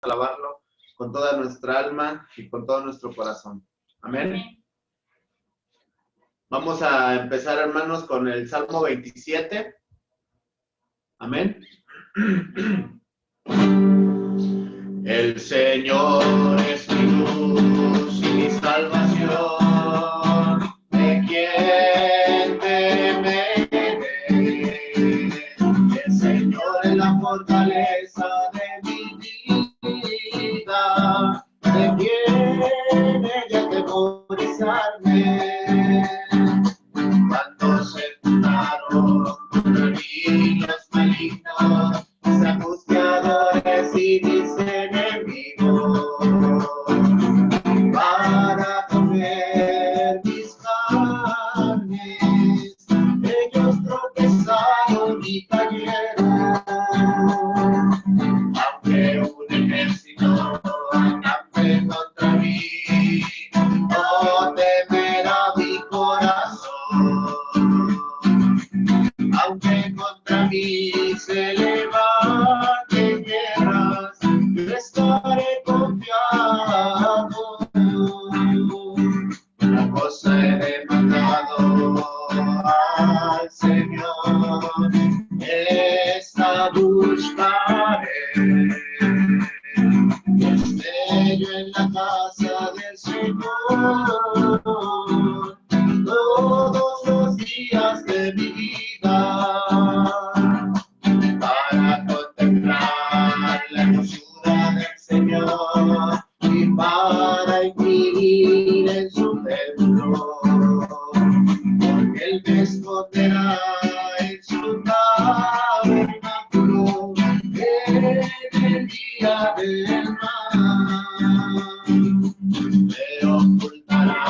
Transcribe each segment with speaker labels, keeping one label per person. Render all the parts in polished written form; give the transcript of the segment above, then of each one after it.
Speaker 1: alabarlo con toda nuestra alma y con todo nuestro corazón. Amén. Vamos a empezar, hermanos, con el Salmo 27. Amén. El Señor es mi luz y mi salvación. ¿De quién temeré? El Señor es la fortaleza de mi vida. ¿De quién he de atemorizarme? Cuando se juntaron contra mí los malignos, mis angustiadores y mis enemigos, para comer mis carnes, ellos tropezaron y cayeron. Aunque un ejército acampe contra mí, no temerá mi corazón. Aunque contra mí se levanten guerras, yo estaré confiado. Una cosa he demandado al Señor, esta buscaré. Esté yo en la casa del Señor todos los días de mi vida, para contemplar la hermosura del Señor y para inquirir en su templo, porque Él me esconderá en su tabernáculo en el día del mal. Me ocultará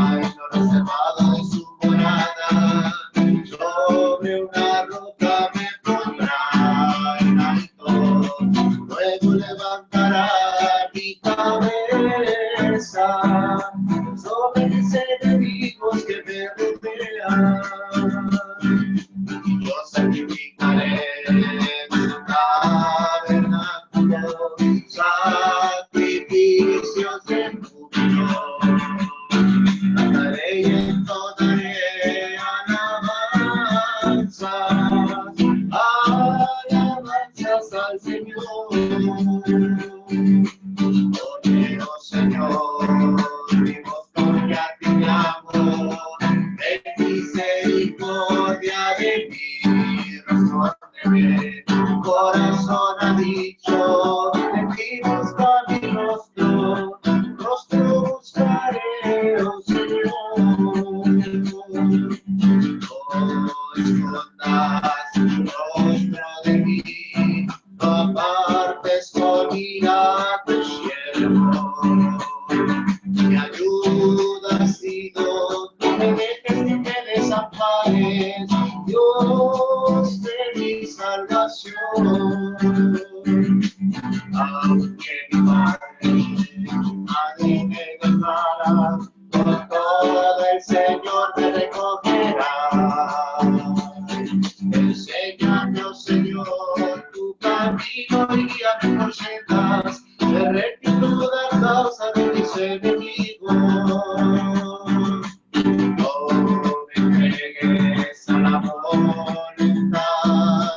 Speaker 1: en lo reservado de su morada, sobre una roca me pondrá en alto, luego levantará mi cabeza sobre mis enemigos que me rodean. Yo sacrificaré en su tabernáculo sacrificios de júbilo. Cantaré y entonaré alabanzas al Señor. Oye, oh Señor, mi voz porque a ti clamo, ten misericordia de mí, respóndeme. Tu corazón ha dicho, en ti busca mi rostro buscaré, oh Señor. No escondas tu rostro de mí, no apartes con ira tu siervo. Mi ayuda ha sido, no me dejes ni me desampares, Dios de mi salvación. Aunque mi madre me dejara, con todo el Señor me recogerá. Enséñame, oh Señor, tu camino y guíame por sendas de rectitud a causa de mis enemigos. No me entregues a la voluntad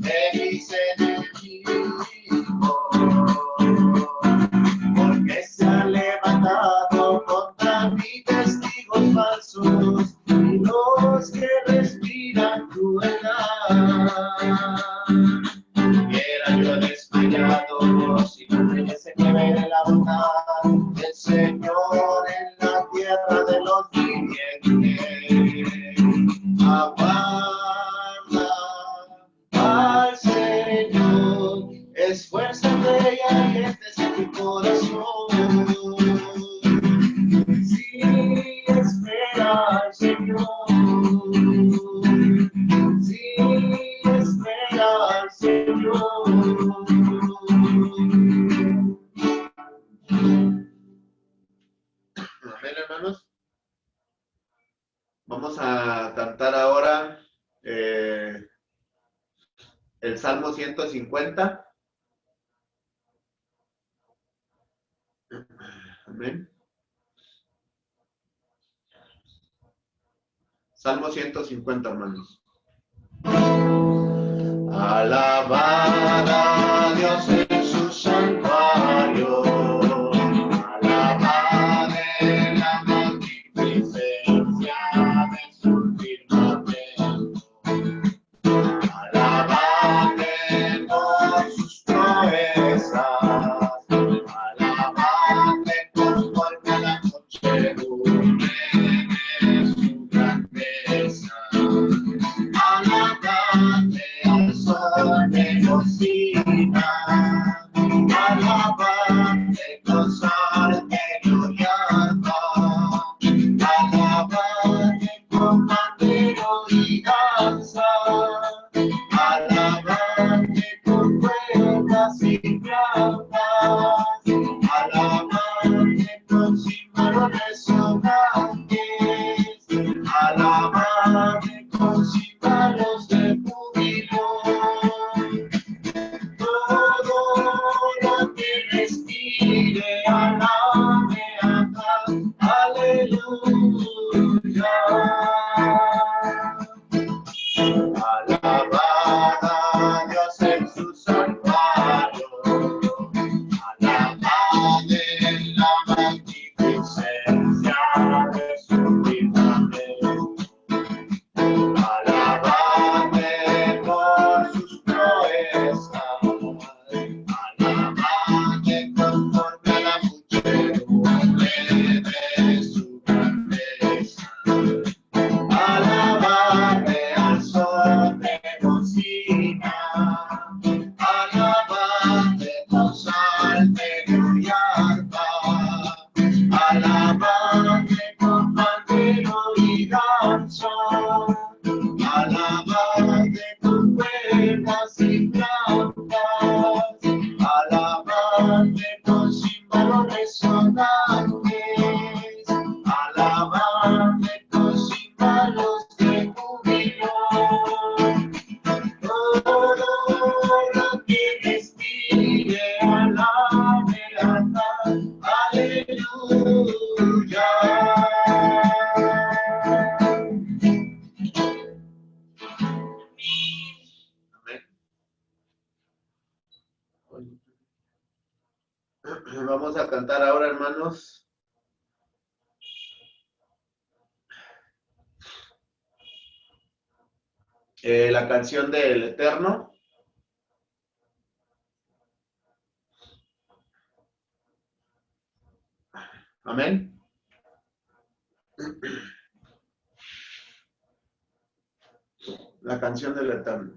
Speaker 1: de mis enemigos, porque se han levantado contra mí testigos falsos y los que respiran crueldad. Hubiera yo desmayado si no tuviese que ver en la bondad del Señor en la tierra de los vivientes. Aguarda al Señor, esfuérzate y aliéntese tu corazón. Sí, espera al Señor. Sí, espera al Señor. Amén, hermanos. Vamos a cantar ahora el Salmo 150. Amén. Salmo 150, hermanos. Alabad a Dios en su santuario. Alabad en la magnificencia de su firmamento. Alabadle por sus proezas, alabadle conforme a la muchedumbre de su grandeza. Alabadle al son de bocina, alabadle con salterio y arpa, alabadle con pandero y danza. Alabadle con cuerdas y flautas, alabadle con címbalos sonantes, alabadle con címbalos de júbilo. Todo lo que respire, alabe acá, aleluya. Alabad a Dios en su santuario, alabad en la magnificencia de su firmamento, alabadle por sus proezas, alabadle conforme a la muchedumbre de su grandeza. Alabadle al son de bocina, alabadle con salterio y arpa, alabadle con pandero y danza, alabadle con cuerdas y flautas, alabadle con címbalos resonantes, alabadle con címbalos de júbilo. Todo lo que respire, alabe acá, aleluya. Amén. Vamos a cantar ahora, hermanos. La canción del Eterno. Amén. La canción del Eterno.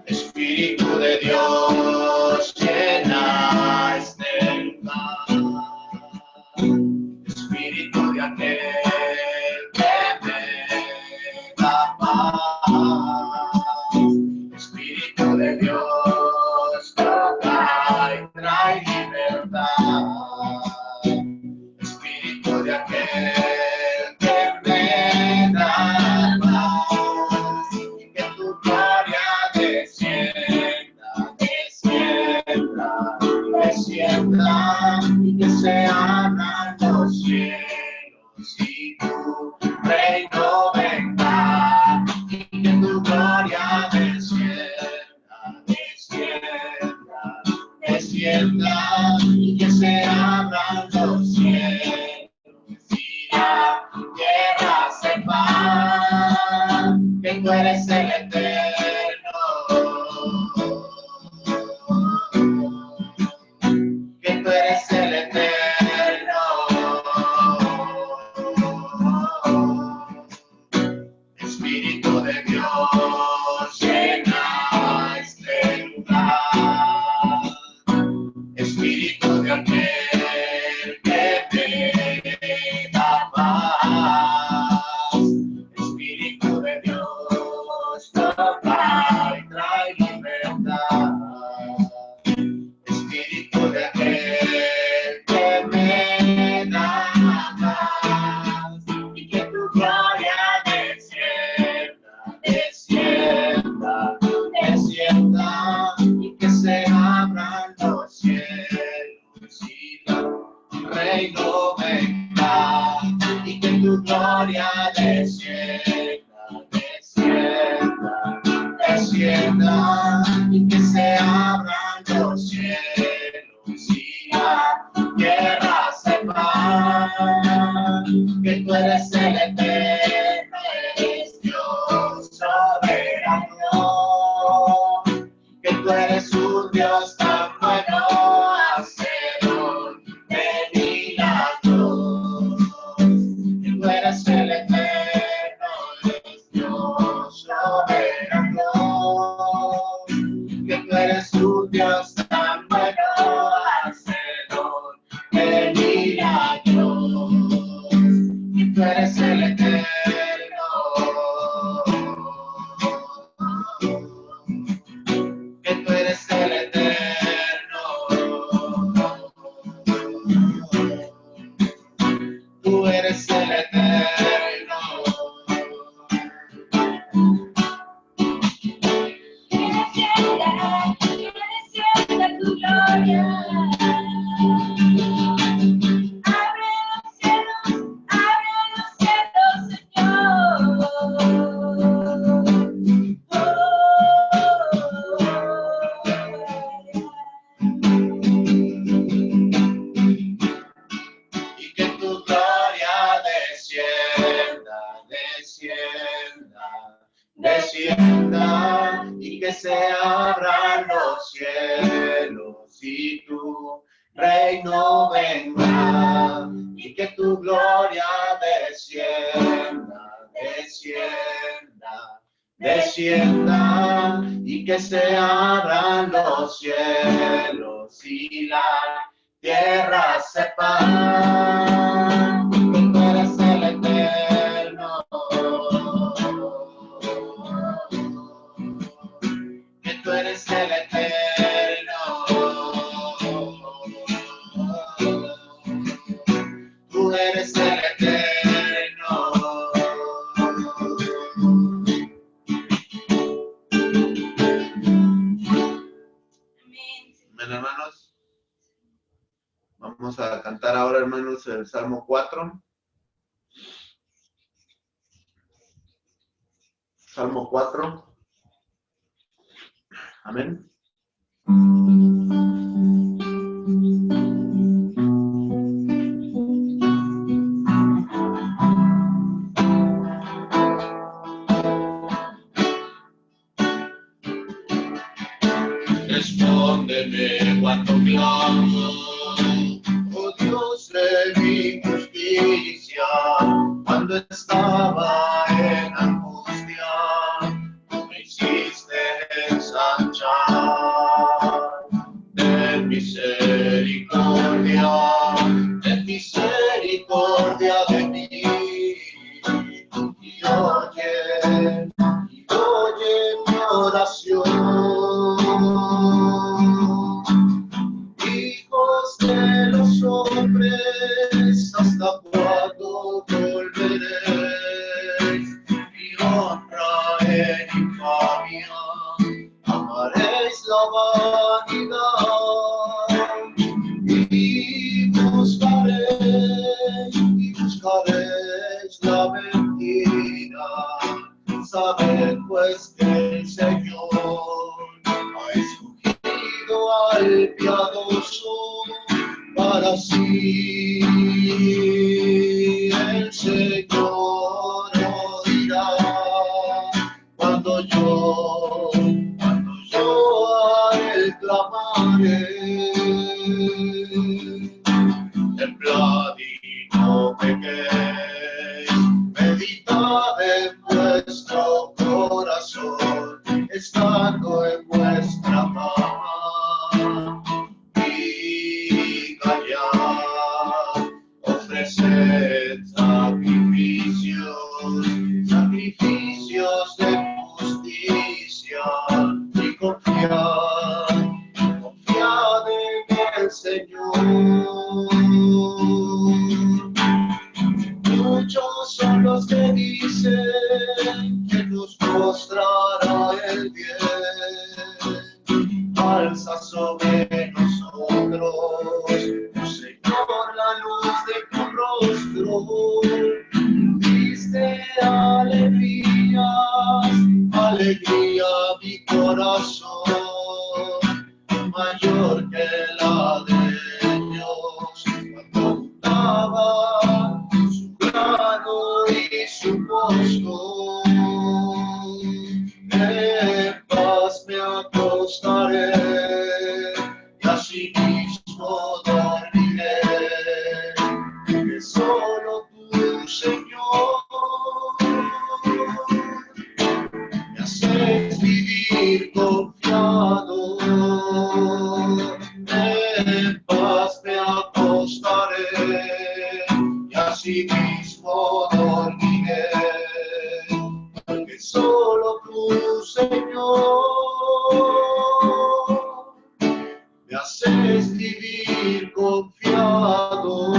Speaker 1: Espíritu de Dios, llena este lugar. Espíritu de aquel que me da paz. Espíritu de Dios, toca y trae libertad. Espíritu de aquel que me da paz. Y que tu gloria descienda, descienda, descienda, y que se abran los cielos y tu reino venga, y que tu gloria descienda, descienda, descienda, y que se abran los cielos y la tierra sepa que tú eres el Eterno, que tú eres el Eterno. Espíritu de Dios, llena este lugar. Espíritu de aquel que te da paz. Espíritu de Dios, toca y trae libertad. Espíritu de aquel que me da paz. Y que tu gloria descienda, descienda. descienda, descienda, descienda, y que se abran los cielos y la tierra sepa que tú eres el eterno, eres Dios soberano, que tú eres un Dios tan bueno, hacedor de milagros, que tú eres el eterno, eres Dios soberano, que tú eres un Dios tan bueno, hacedor de milagros, que tú eres el eterno. Que tú eres el eterno, tú eres el eterno.
Speaker 2: Que descienda tu gloria. Abre los cielos, Señor.
Speaker 1: Y que tu gloria descienda, descienda, descienda, y que se abran los cielos y tu reino venga, y que tu gloria descienda, descienda, descienda, y que se abran los cielos y la tierra sepa que tú eres el eterno, que tú eres el eterno, tú eres el eterno. Amén, hermanos. Vamos a cantar ahora, hermanos, el Salmo 4. Salmo 4. Amén. Respóndeme cuando clamo, oh Dios de mi justicia, cuando estaba en angustia, tú me hiciste ensanchar. Ten misericordia de mí, y oye mi oración. Hijos de los hombres, ¿hasta cuándo volveréis? Mi honra en infamia, amaréis la vanidad. Y buscaréis la mentira. Sabed pues que el Señor ha escogido al piadoso para sí. El Señor oirá cuando yo a él clamaré. Temblad y no pequéis, meditad en vuestro corazón, estando en vuestra cama, y callad, ofreced sacrificios de justicia, y confiad en el Señor. Muchos son los que dicen que nos mostrará el bien, alza sobre nosotros, oh Señor, la luz de tu rostro, viste mismo en paz me acostaré y así mismo dormiré, que solo tú, Señor, me haces vivir confiado. En paz me acostaré y así mismo dormiré, porque solo tú, Señor, me haces vivir confiado.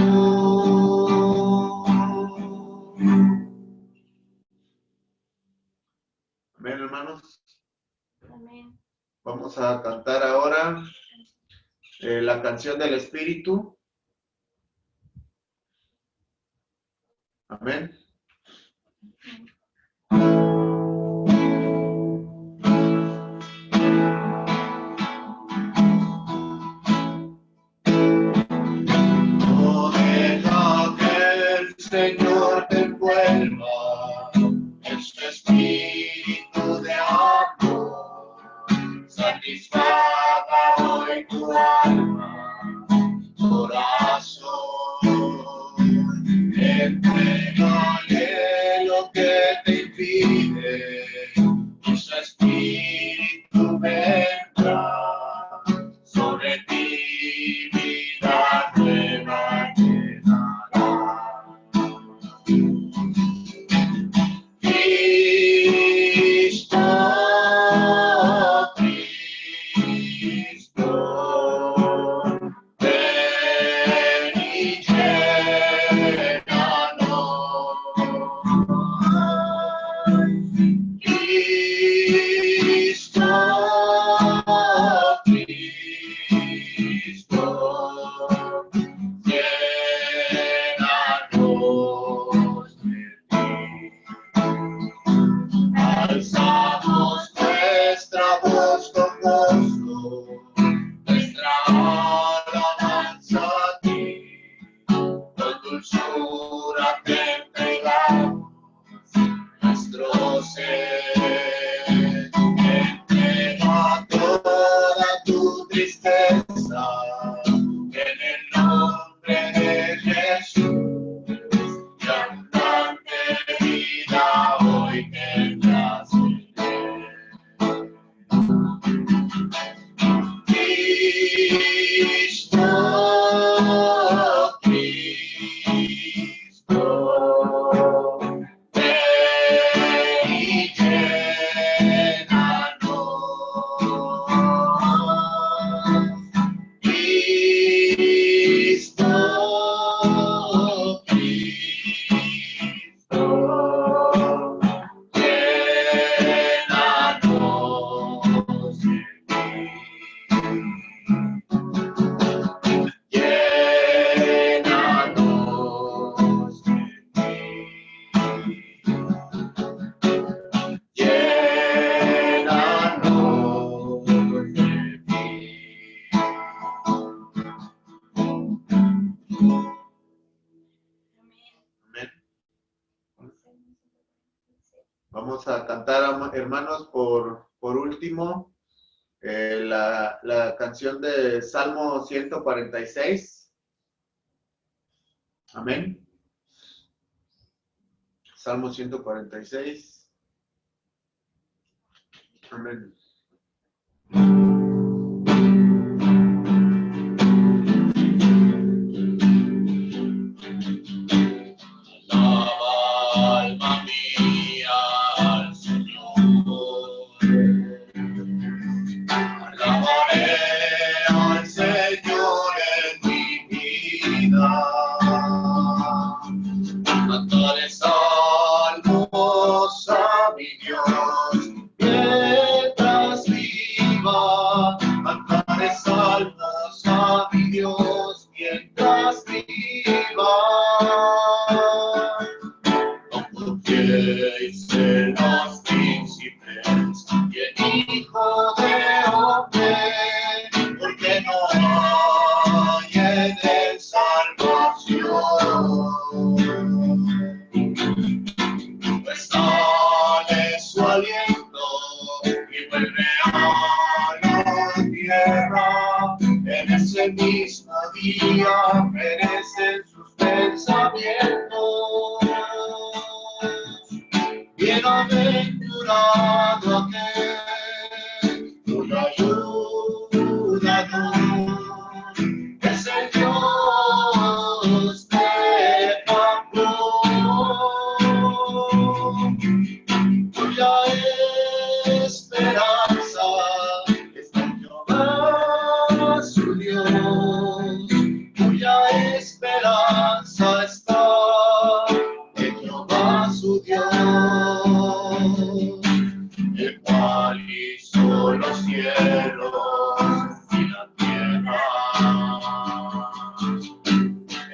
Speaker 1: Amén, hermanos.
Speaker 2: Amén.
Speaker 1: Vamos a cantar ahora la canción del Espíritu. Amén. No deja que el Señor te envuelva en su espíritu de amor. Satisfaga hoy tu alma, corazón. Entrégale lo que te impide, y su espíritu vendrá sobre ti, vida nueva llenará. Cristo, Cristo, ven y llénanos. Cristo, Cristo, llénanos de ti. Alzamos nuestra voz con gozo, nuestra alabanza a ti, con dulzura te entregamos nuestro ser. Entrega toda tu tristeza en el nombre de Jesús, y abundante vida hoy tendrás en él. Cristo, Cristo, ven y llénanos. Cristo, Cristo, llénanos de ti. Llénanos de ti. Llénanos de ti. Amén. Vamos a cantar, hermanos, por último, la canción de Salmo 146. Amén. Salmo 146. Amén. Alaba, alma mía, al Señor. Alabaré al Señor en mi vida. Cantaré salmos a mi Dios mientras viva. Cantaré salmos a mi Dios mientras viva. No confiéis en los príncipes y el Hijo de Hombre, porque no hay en él salvación. Pues bienaventurado aquel cuya ayuda no, el Señor te amó, cuya esperanza está en Jehová su Dios, cuya esperanza está en Jehová su Dios, el cual hizo los cielos y la tierra,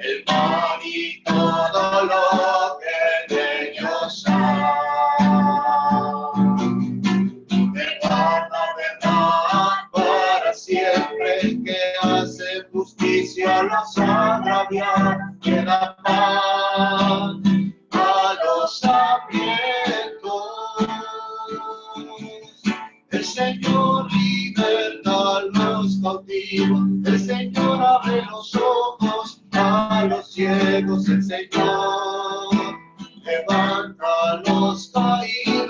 Speaker 1: el mar y todo lo que en ellos hay. El guarda verdad para siempre, el que hace justicia a los agraviados, que da paz a los hambrientos. El Señor liberta a los cautivos, el Señor abre los ojos a los ciegos, el Señor levanta a los caídos.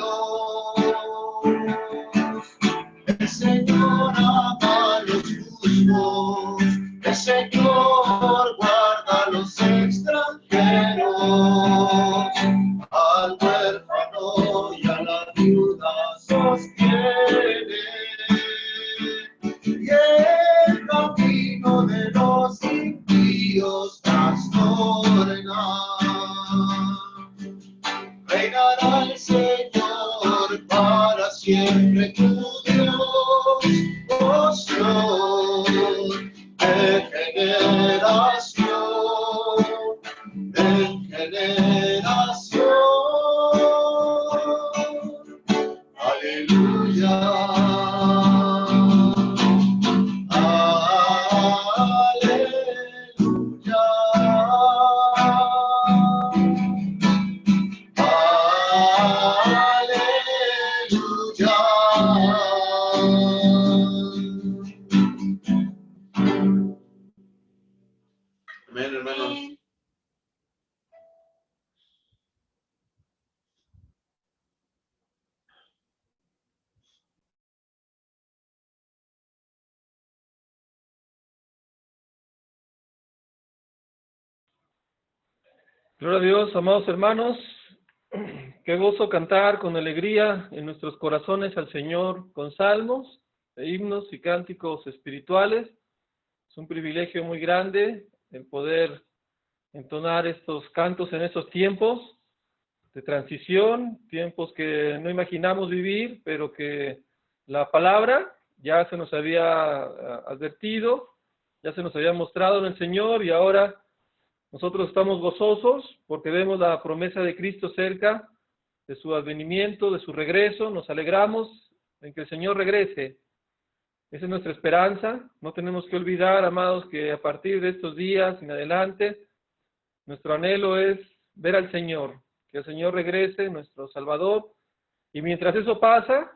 Speaker 1: El Señor ama a los justos, el Señor guarda a los extranjeros, al huérfano y a la viuda sostiene, y el camino de los impíos trastorna. Reinará el Señor para siempre, tu Dios, oh Sion, de generación en generación. Aleluya. Amén, hermanos.
Speaker 3: Gloria a Dios, amados hermanos. Qué gozo cantar con alegría en nuestros corazones al Señor con salmos, himnos y cánticos espirituales. Es un privilegio muy grande el poder entonar estos cantos en estos tiempos de transición, tiempos que no imaginamos vivir, pero que la palabra ya se nos había advertido, ya se nos había mostrado en el Señor, y ahora nosotros estamos gozosos porque vemos la promesa de Cristo cerca, de su advenimiento, de su regreso. Nos alegramos en que el Señor regrese. Esa es nuestra esperanza. No tenemos que olvidar, amados, que a partir de estos días en adelante, nuestro anhelo es ver al Señor, que el Señor regrese, nuestro Salvador. Y mientras eso pasa,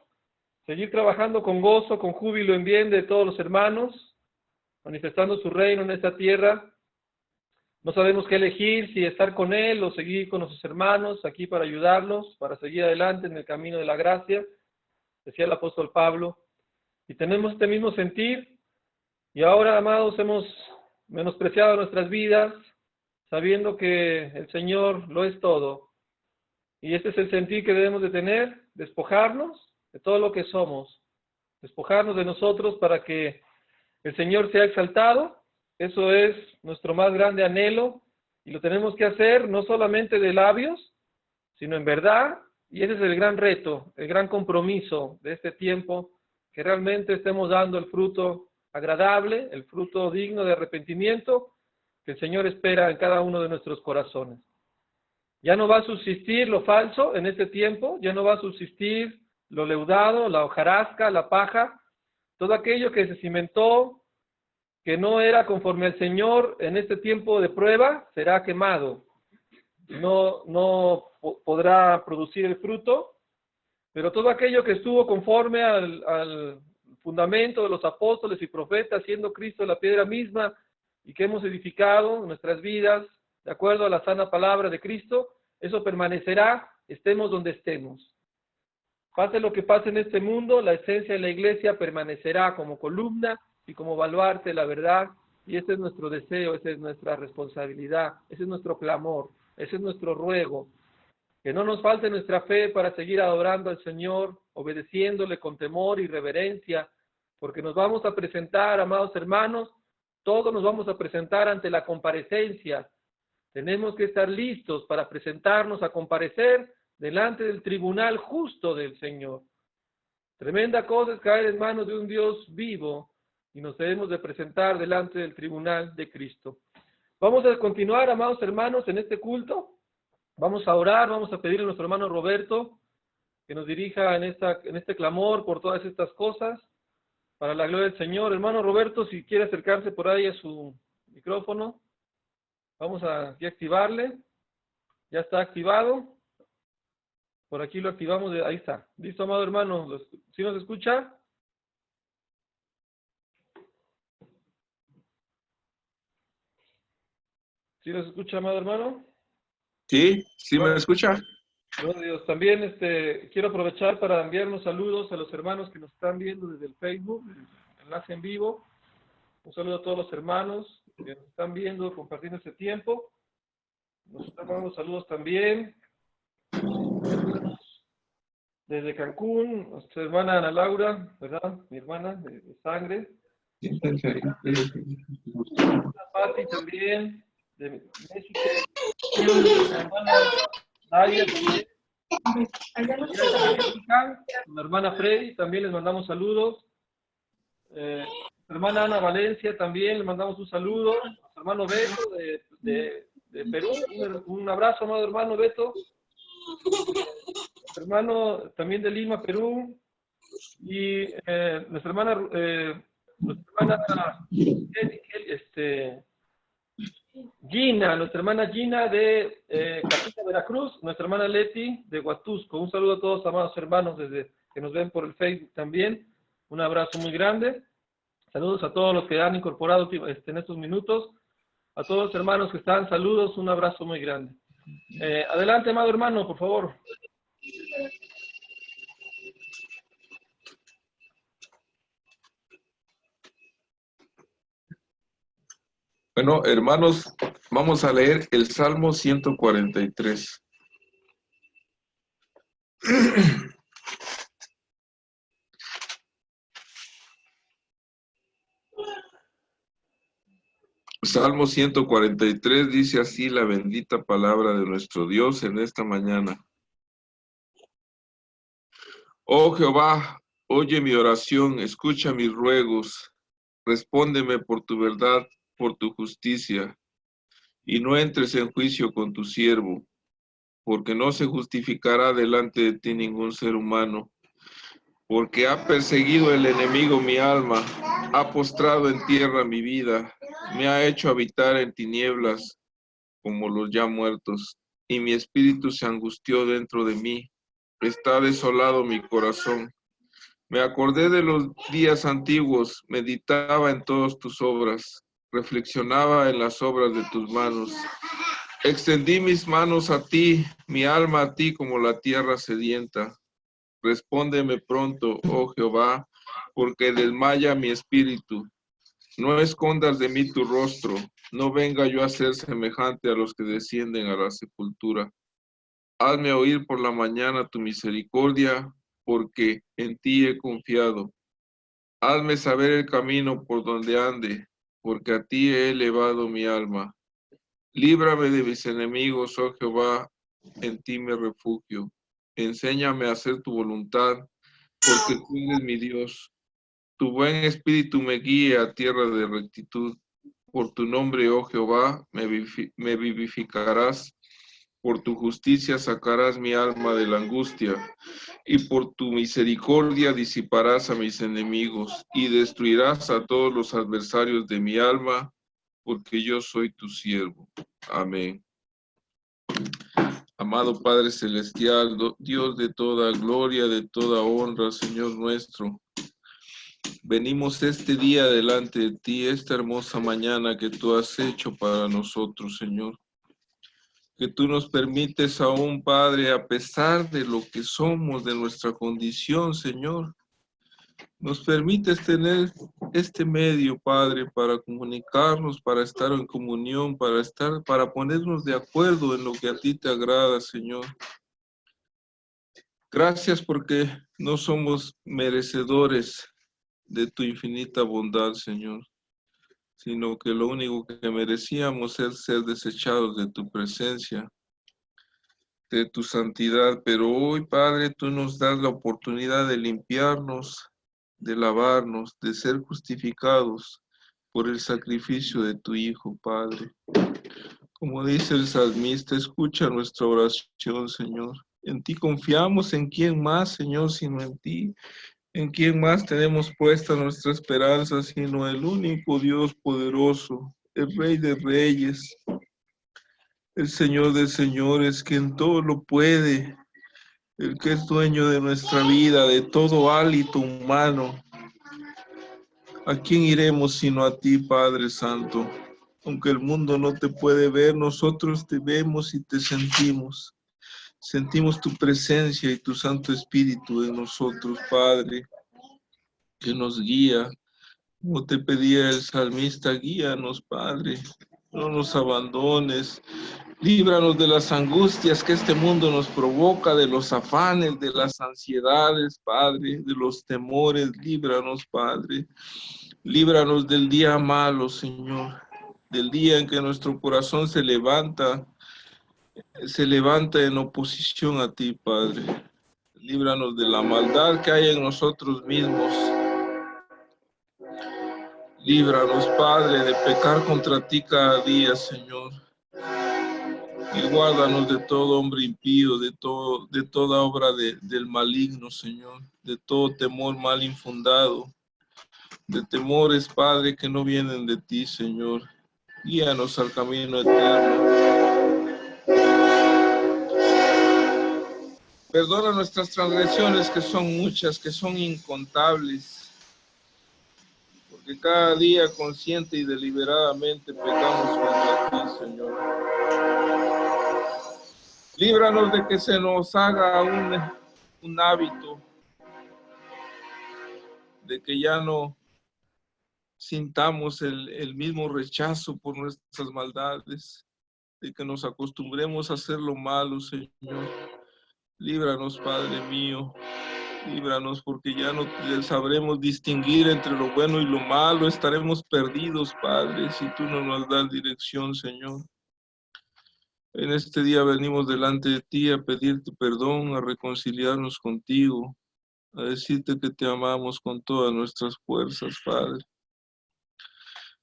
Speaker 3: seguir trabajando con gozo, con júbilo en bien de todos los hermanos, manifestando su reino en esta tierra. No sabemos qué elegir, si estar con Él o seguir con nuestros hermanos aquí para ayudarlos, para seguir adelante en el camino de la gracia, decía el apóstol Pablo. Y tenemos este mismo sentir, y ahora, amados, hemos menospreciado nuestras vidas, sabiendo que el Señor lo es todo. Y este es el sentir que debemos de tener, despojarnos de todo lo que somos, despojarnos de nosotros para que el Señor sea exaltado. Eso es nuestro más grande anhelo, y lo tenemos que hacer no solamente de labios, sino en verdad, y ese es el gran reto, el gran compromiso de este tiempo, que realmente estemos dando el fruto agradable, el fruto digno de arrepentimiento que el Señor espera en cada uno de nuestros corazones. Ya no va a subsistir lo falso en este tiempo, ya no va a subsistir lo leudado, la hojarasca, la paja, todo aquello que se cimentó, que no era conforme al Señor en este tiempo de prueba, será quemado. No podrá producir el fruto, pero todo aquello que estuvo conforme al fundamento de los apóstoles y profetas, siendo Cristo la piedra misma, y que hemos edificado nuestras vidas de acuerdo a la sana palabra de Cristo, eso permanecerá, estemos donde estemos. Pase lo que pase en este mundo, la esencia de la iglesia permanecerá como columna y como baluarte de la verdad, y ese es nuestro deseo, esa es nuestra responsabilidad, ese es nuestro clamor, ese es nuestro ruego, que no nos falte nuestra fe para seguir adorando al Señor, obedeciéndole con temor y reverencia, porque nos vamos a presentar, amados hermanos, todos nos vamos a presentar ante la comparecencia. Tenemos que estar listos para presentarnos a comparecer delante del tribunal justo del Señor. Tremenda cosa es caer en manos de un Dios vivo y nos debemos de presentar delante del tribunal de Cristo. Vamos a continuar, amados hermanos, en este culto. Vamos a orar, vamos a pedirle a nuestro hermano Roberto que nos dirija en este clamor por todas estas cosas, para la gloria del Señor. Hermano Roberto, si quiere acercarse por ahí a su micrófono, vamos a aquí activarle. Ya está activado. Por aquí lo activamos, ahí está. ¿Listo, amado hermano? ¿Sí nos escucha? ¿Sí nos escucha, amado hermano?
Speaker 4: Sí, sí me escucha.
Speaker 3: Gloria a Dios. También quiero aprovechar para enviar unos saludos a los hermanos que nos están viendo desde el Facebook, el enlace en vivo. Un saludo a todos los hermanos que nos están viendo, compartiendo este tiempo. Nos están dando saludos también desde Cancún, nuestra hermana Ana Laura, ¿verdad? Mi hermana de sangre. Pati también, de México. La hermana Daya también. La hermana Freddy, también les mandamos saludos. La hermana Ana Valencia, también le mandamos un saludo. Nuestro hermano Beto de Perú, un abrazo, amado hermano Beto. Nuestro hermano también de Lima, Perú. Y nuestra hermana Gina, nuestra hermana Gina de Capita, Veracruz, nuestra hermana Leti de Huatusco. Un saludo a todos, amados hermanos, desde que nos ven por el Facebook también. Un abrazo muy grande. Saludos a todos los que han incorporado en estos minutos. A todos los hermanos que están, saludos, un abrazo muy grande. Adelante, amado hermano, por favor.
Speaker 4: Bueno, hermanos, vamos a leer el Salmo 143. Salmo 143 dice así la bendita palabra de nuestro Dios en esta mañana. Oh Jehová, oye mi oración, escucha mis ruegos, respóndeme por tu verdad, por tu justicia, y no entres en juicio con tu siervo, porque no se justificará delante de ti ningún ser humano, porque ha perseguido el enemigo mi alma, ha postrado en tierra mi vida, me ha hecho habitar en tinieblas como los ya muertos, y mi espíritu se angustió dentro de mí, está desolado mi corazón. Me acordé de los días antiguos, meditaba en todas tus obras, reflexionaba en las obras de tus manos. Extendí mis manos a ti, mi alma a ti como la tierra sedienta. Respóndeme pronto, oh Jehová, porque desmaya mi espíritu. No escondas de mí tu rostro, no venga yo a ser semejante a los que descienden a la sepultura. Hazme oír por la mañana tu misericordia, porque en ti he confiado. Hazme saber el camino por donde ande, porque a ti he elevado mi alma. Líbrame de mis enemigos, oh Jehová, en ti me refugio. Enséñame a hacer tu voluntad, porque tú eres mi Dios. Tu buen espíritu me guíe a tierra de rectitud. Por tu nombre, oh Jehová, me vivificarás. Por tu justicia sacarás mi alma de la angustia, y por tu misericordia disiparás a mis enemigos, y destruirás a todos los adversarios de mi alma, porque yo soy tu siervo. Amén. Amado Padre Celestial, Dios de toda gloria, de toda honra, Señor nuestro, venimos este día delante de ti, esta hermosa mañana que tú has hecho para nosotros, Señor. que tú nos permites aún, Padre, a pesar de lo que somos, de nuestra condición, Señor, nos permites tener este medio, Padre, para comunicarnos, para estar en comunión, para ponernos de acuerdo en lo que a ti te agrada, Señor. Gracias porque no somos merecedores de tu infinita bondad, Señor, sino que lo único que merecíamos es ser desechados de tu presencia, de tu santidad. Pero hoy, Padre, tú nos das la oportunidad de limpiarnos, de lavarnos, de ser justificados por el sacrificio de tu Hijo, Padre. Como dice el salmista, escucha nuestra oración, Señor. En ti confiamos, ¿en quién más, Señor, sino en ti? ¿En quién más tenemos puesta nuestra esperanza, sino el único Dios poderoso, el Rey de Reyes, el Señor de señores, quien todo lo puede, el que es dueño de nuestra vida, de todo hálito humano? ¿A quién iremos sino a ti, Padre Santo? Aunque el mundo no te puede ver, nosotros te vemos y te sentimos. Sentimos tu presencia y tu Santo Espíritu en nosotros, Padre, que nos guía. Como te pedía el salmista, guíanos, Padre, no nos abandones. Líbranos de las angustias que este mundo nos provoca, de los afanes, de las ansiedades, Padre, de los temores. Líbranos, Padre. Líbranos del día malo, Señor, del día en que nuestro corazón se levanta en oposición a ti, Padre. Líbranos de la maldad que hay en nosotros mismos. Líbranos, Padre, de pecar contra ti cada día, Señor. Y guárdanos de todo hombre impío, de toda obra del maligno, Señor, de todo temor mal infundado, de temores, Padre, que no vienen de ti, Señor. Guíanos al camino eterno. Perdona nuestras transgresiones, que son muchas, que son incontables, porque cada día consciente y deliberadamente pecamos contra ti, Señor. Líbranos de que se nos haga un hábito, de que ya no sintamos el mismo rechazo por nuestras maldades, de que nos acostumbremos a hacer lo malo, Señor. Líbranos, Padre mío, líbranos, porque ya no sabremos distinguir entre lo bueno y lo malo. Estaremos perdidos, Padre, si tú no nos das dirección, Señor. En este día venimos delante de ti a pedirte perdón, a reconciliarnos contigo, a decirte que te amamos con todas nuestras fuerzas, Padre.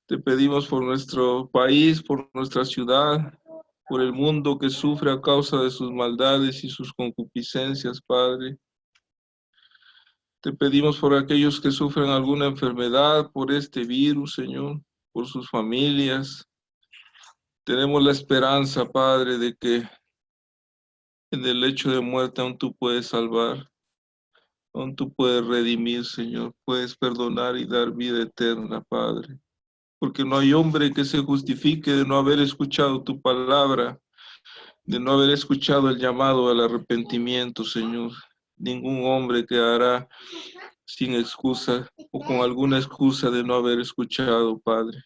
Speaker 4: Te pedimos por nuestro país, por nuestra ciudad, por el mundo que sufre a causa de sus maldades y sus concupiscencias, Padre. Te pedimos por aquellos que sufren alguna enfermedad, por este virus, Señor, por sus familias. Tenemos la esperanza, Padre, de que en el lecho de muerte aún tú puedes salvar, aún tú puedes redimir, Señor, puedes perdonar y dar vida eterna, Padre. Porque no hay hombre que se justifique de no haber escuchado tu palabra, de no haber escuchado el llamado al arrepentimiento, Señor. Ningún hombre quedará sin excusa o con alguna excusa de no haber escuchado, Padre.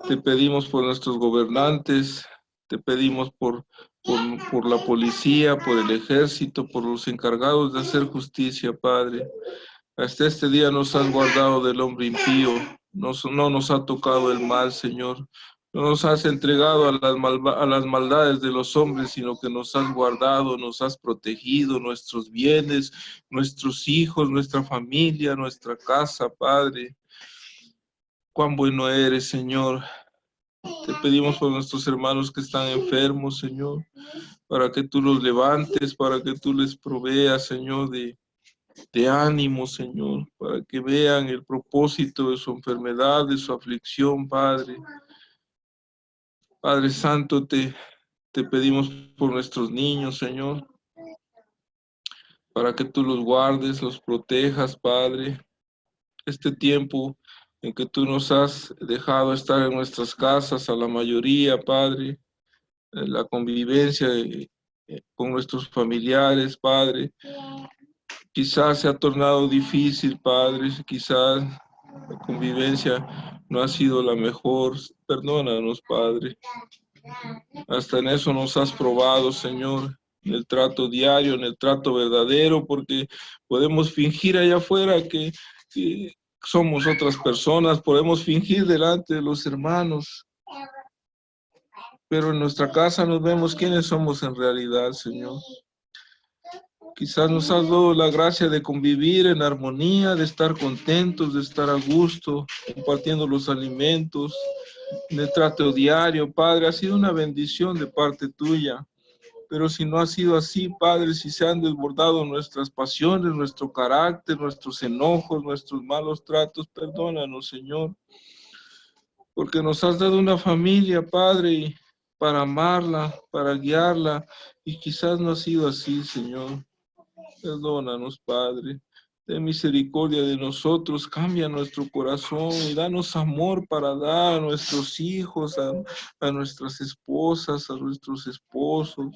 Speaker 4: Te pedimos por nuestros gobernantes, te pedimos por la policía, por el ejército, por los encargados de hacer justicia, Padre. Hasta este día nos has guardado del hombre impío, no nos ha tocado el mal, Señor. No nos has entregado a las maldades de los hombres, sino que nos has guardado, nos has protegido, nuestros bienes, nuestros hijos, nuestra familia, nuestra casa, Padre. Cuán bueno eres, Señor. Te pedimos por nuestros hermanos que están enfermos, Señor, para que tú los levantes, para que tú les proveas, Señor, de ánimo, Señor, para que vean el propósito de su enfermedad, de su aflicción, Padre. Padre Santo, te pedimos por nuestros niños, Señor, para que tú los guardes, los protejas, Padre. Este tiempo en que tú nos has dejado estar en nuestras casas, a la mayoría, Padre, la convivencia con nuestros familiares, Padre. Quizás se ha tornado difícil, Padre, quizás la convivencia no ha sido la mejor. Perdónanos, Padre. Hasta en eso nos has probado, Señor, en el trato diario, en el trato verdadero, porque podemos fingir allá afuera que somos otras personas, podemos fingir delante de los hermanos, pero en nuestra casa nos vemos quiénes somos en realidad, Señor. Quizás nos has dado la gracia de convivir en armonía, de estar contentos, de estar a gusto, compartiendo los alimentos, en el trato diario, Padre. Ha sido una bendición de parte tuya. Pero si no ha sido así, Padre, si se han desbordado nuestras pasiones, nuestro carácter, nuestros enojos, nuestros malos tratos, perdónanos, Señor. Porque nos has dado una familia, Padre, para amarla, para guiarla, y quizás no ha sido así, Señor. Perdónanos, Padre. Ten misericordia de nosotros, cambia nuestro corazón y danos amor para dar a nuestros hijos, a nuestras esposas, a nuestros esposos.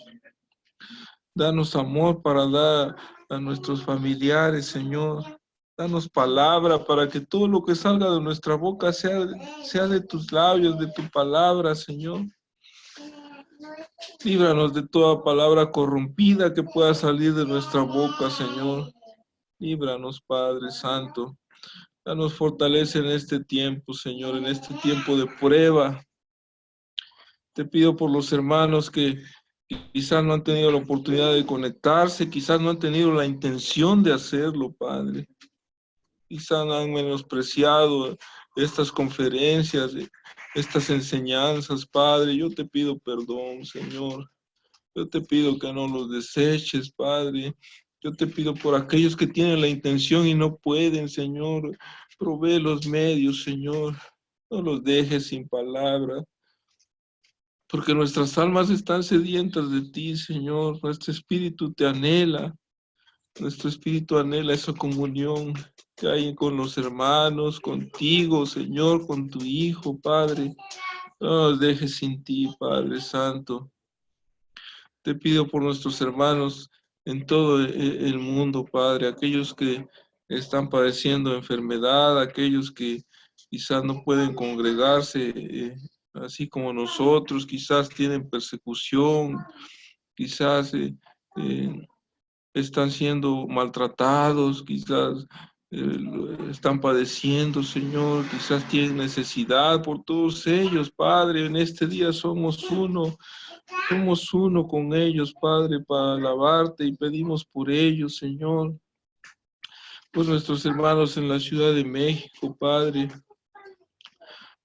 Speaker 4: Danos amor para dar a nuestros familiares, Señor. Danos palabra para que todo lo que salga de nuestra boca sea de tus labios, de tu palabra, Señor. Líbranos de toda palabra corrompida que pueda salir de nuestra boca, Señor. Líbranos, Padre Santo. Danos fortaleza en este tiempo, Señor, en este tiempo de prueba. Te pido por los hermanos que quizás no han tenido la oportunidad de conectarse, quizás no han tenido la intención de hacerlo, Padre. Quizás han menospreciado estas conferencias, estas enseñanzas, Padre. Yo te pido perdón, Señor. Yo te pido que no los deseches, Padre. Yo te pido por aquellos que tienen la intención y no pueden, Señor. Provee los medios, Señor. No los dejes sin palabra. Porque nuestras almas están sedientas de ti, Señor. Nuestro espíritu te anhela. Nuestro espíritu anhela esa comunión que hay con los hermanos, contigo, Señor, con tu Hijo, Padre. No nos dejes sin ti, Padre Santo. Te pido por nuestros hermanos en todo el mundo, Padre, aquellos que están padeciendo enfermedad, aquellos que quizás no pueden congregarse, así como nosotros, quizás tienen persecución, quizás están siendo maltratados, quizás están padeciendo, Señor, quizás tienen necesidad por todos ellos, Padre. En este día somos uno con ellos, Padre, para alabarte y pedimos por ellos, Señor. Por nuestros hermanos en la Ciudad de México, Padre,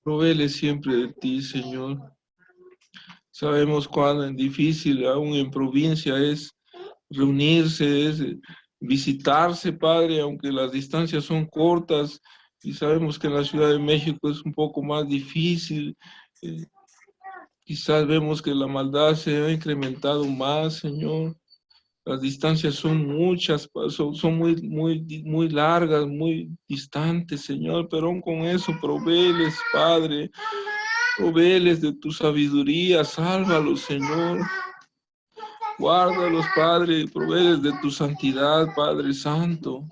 Speaker 4: provéeles siempre de ti, Señor. Sabemos cuán difícil, aún en provincia, es reunirse, es visitarse, Padre, aunque las distancias son cortas, y sabemos que en la Ciudad de México es un poco más difícil. Quizás vemos que la maldad se ha incrementado más, Señor. Las distancias son muchas, son muy largas, muy distantes, Señor, pero aún con eso, provéeles, Padre, provéeles de tu sabiduría, sálvalos, Señor. Guárdalos, Padre, provéeles de tu santidad, Padre Santo.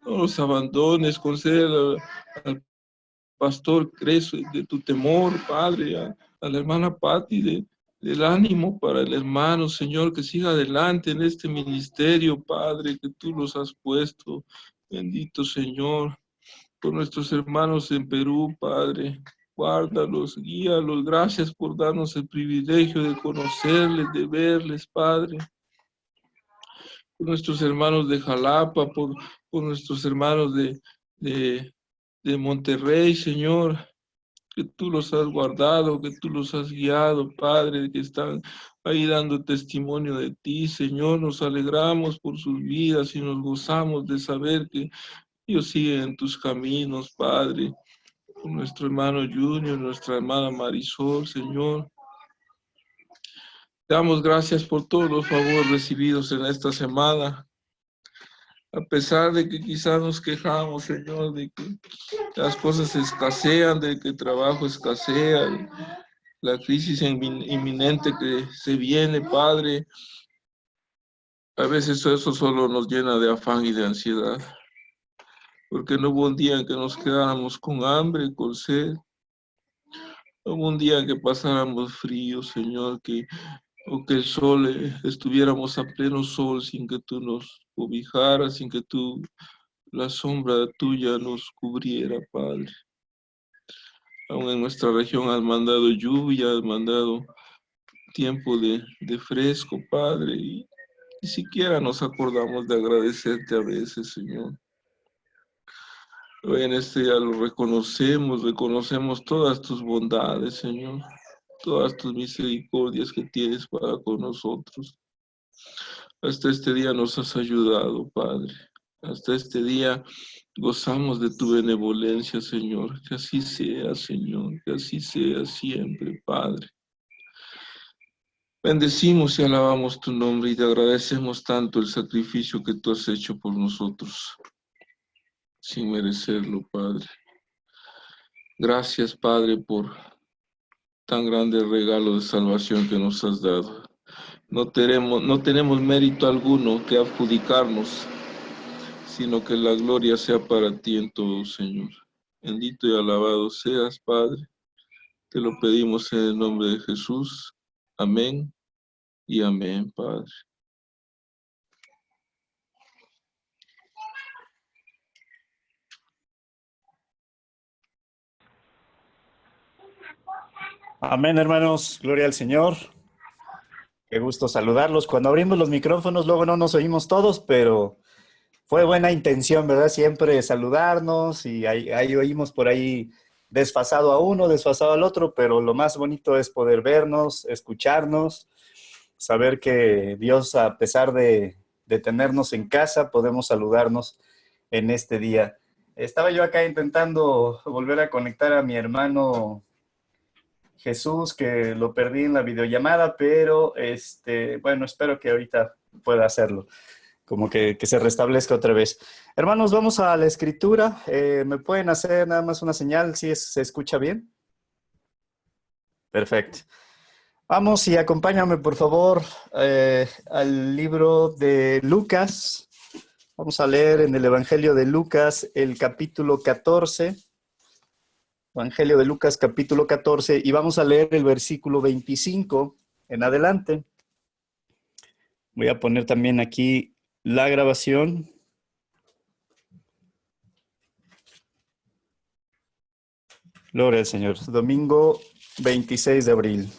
Speaker 4: No los abandones, concede al pastor Creso de tu temor, Padre, a la hermana Patti del ánimo para el hermano, Señor, que siga adelante en este ministerio, Padre, que tú los has puesto. Bendito Señor, por nuestros hermanos en Perú, Padre, guárdalos, guíalos. Gracias por darnos el privilegio de conocerles, de verles, Padre. Por nuestros hermanos de Jalapa, por nuestros hermanos de Monterrey, Señor, que tú los has guardado, que tú los has guiado, Padre, que están ahí dando testimonio de ti, Señor. Nos alegramos por sus vidas y nos gozamos de saber que ellos siguen en tus caminos, Padre. Por nuestro hermano Junior, nuestra hermana Marisol, Señor. Te damos gracias por todos los favores recibidos en esta semana. A pesar de que quizás nos quejamos, Señor, de que las cosas escasean, de que el trabajo escasea, la crisis inminente que se viene, Padre. A veces eso solo nos llena de afán y de ansiedad, porque no hubo un día en que nos quedáramos con hambre, con sed. No hubo un día en que pasáramos frío, Señor, o que el sol, estuviéramos a pleno sol sin que tú nos cobijaras, sin que la sombra tuya nos cubriera, Padre. Aún en nuestra región has mandado lluvia, has mandado tiempo de fresco, Padre, y ni siquiera nos acordamos de agradecerte a veces, Señor. Hoy en este día lo reconocemos todas tus bondades, Señor, todas tus misericordias que tienes para con nosotros. Hasta este día nos has ayudado, Padre. Hasta este día gozamos de tu benevolencia, Señor. Que así sea, Señor, que así sea siempre, Padre. Bendecimos y alabamos tu nombre y te agradecemos tanto el sacrificio que tú has hecho por nosotros, sin merecerlo, Padre. Gracias, Padre, por tan grande regalo de salvación que nos has dado. No tenemos mérito alguno que adjudicarnos, sino que la gloria sea para ti en todo, Señor. Bendito y alabado seas, Padre. Te lo pedimos en el nombre de Jesús. Amén y amén, Padre.
Speaker 5: Amén, hermanos. Gloria al Señor. Qué gusto saludarlos. Cuando abrimos los micrófonos, luego no nos oímos todos, pero fue buena intención, ¿verdad? Siempre saludarnos y ahí oímos por ahí desfasado a uno, desfasado al otro, pero lo más bonito es poder vernos, escucharnos, saber que Dios, a pesar de tenernos en casa, podemos saludarnos en este día. Estaba yo acá intentando volver a conectar a mi hermano Jesús, que lo perdí en la videollamada, pero bueno, espero que ahorita pueda hacerlo, como que se restablezca otra vez. Hermanos, vamos a la escritura. ¿Me pueden hacer nada más una señal si se escucha bien? Perfecto. Vamos y acompáñame, por favor, al libro de Lucas. Vamos a leer en el Evangelio de Lucas el capítulo 14. Evangelio de Lucas, capítulo 14, y vamos a leer el versículo 25 en adelante. Voy a poner también aquí la grabación. Gloria al Señor. Domingo 26 de abril.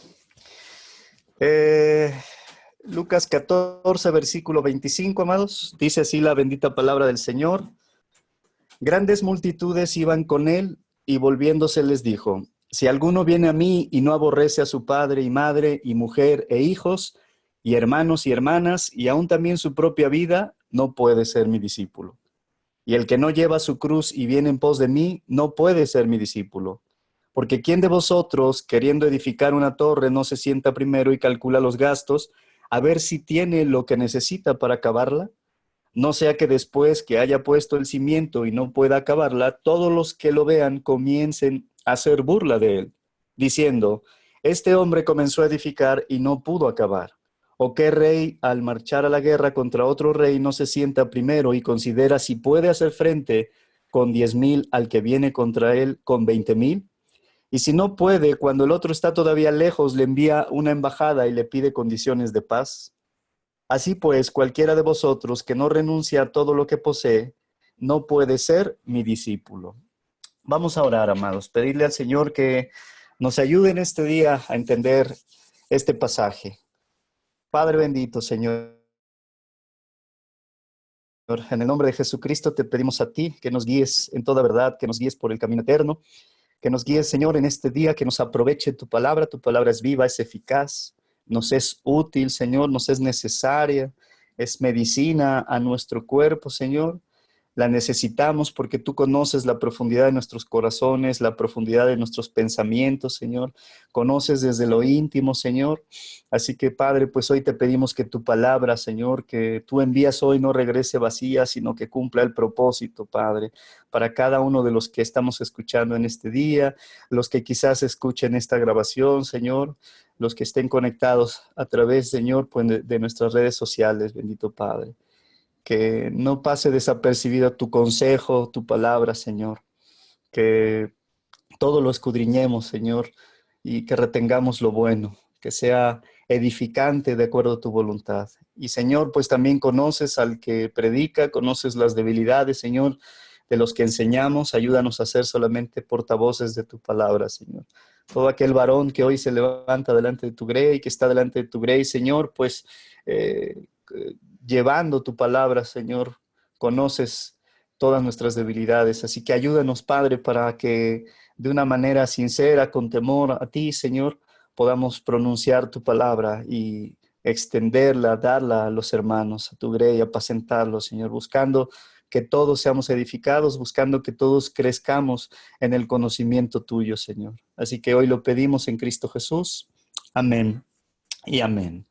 Speaker 5: Lucas 14, versículo 25, amados. Dice así la bendita palabra del Señor. Grandes multitudes iban con él, y volviéndose les dijo: si alguno viene a mí y no aborrece a su padre y madre y mujer e hijos y hermanos y hermanas y aún también su propia vida, no puede ser mi discípulo. Y el que no lleva su cruz y viene en pos de mí, no puede ser mi discípulo. Porque ¿quién de vosotros, queriendo edificar una torre, no se sienta primero y calcula los gastos, a ver si tiene lo que necesita para acabarla? No sea que después que haya puesto el cimiento y no pueda acabarla, todos los que lo vean comiencen a hacer burla de él, diciendo: este hombre comenzó a edificar y no pudo acabar. ¿O qué rey, al marchar a la guerra contra otro rey, no se sienta primero y considera si puede hacer frente con 10,000 al que viene contra él con 20,000? Y si no puede, cuando el otro está todavía lejos, le envía una embajada y le pide condiciones de paz. Así pues, cualquiera de vosotros que no renuncia a todo lo que posee, no puede ser mi discípulo. Vamos a orar, amados, pedirle al Señor que nos ayude en este día a entender este pasaje. Padre bendito, Señor, en el nombre de Jesucristo te pedimos a ti que nos guíes en toda verdad, que nos guíes por el camino eterno, que nos guíes, Señor, en este día, que nos aproveche tu palabra es viva, es eficaz, nos es útil, Señor, nos es necesaria, es medicina a nuestro cuerpo, Señor. La necesitamos porque tú conoces la profundidad de nuestros corazones, la profundidad de nuestros pensamientos, Señor. Conoces desde lo íntimo, Señor. Así que, Padre, pues hoy te pedimos que tu palabra, Señor, que tú envías hoy no regrese vacía, sino que cumpla el propósito, Padre, para cada uno de los que estamos escuchando en este día, los que quizás escuchen esta grabación, Señor, los que estén conectados a través, Señor, pues de nuestras redes sociales, bendito Padre. Que no pase desapercibido tu consejo, tu palabra, Señor. Que todo lo escudriñemos, Señor, y que retengamos lo bueno, que sea edificante de acuerdo a tu voluntad. Y, Señor, pues también conoces al que predica, conoces las debilidades, Señor, de los que enseñamos. Ayúdanos a ser solamente portavoces de tu palabra, Señor. Todo aquel varón que hoy se levanta delante de tu grey, que está delante de tu grey, Señor, pues llevando tu palabra, Señor, conoces todas nuestras debilidades. Así que ayúdanos, Padre, para que de una manera sincera, con temor a ti, Señor, podamos pronunciar tu palabra y extenderla, darla a los hermanos, a tu grey, apacentarlos, Señor, buscando que todos seamos edificados, buscando que todos crezcamos en el conocimiento tuyo, Señor. Así que hoy lo pedimos en Cristo Jesús. Amén y amén.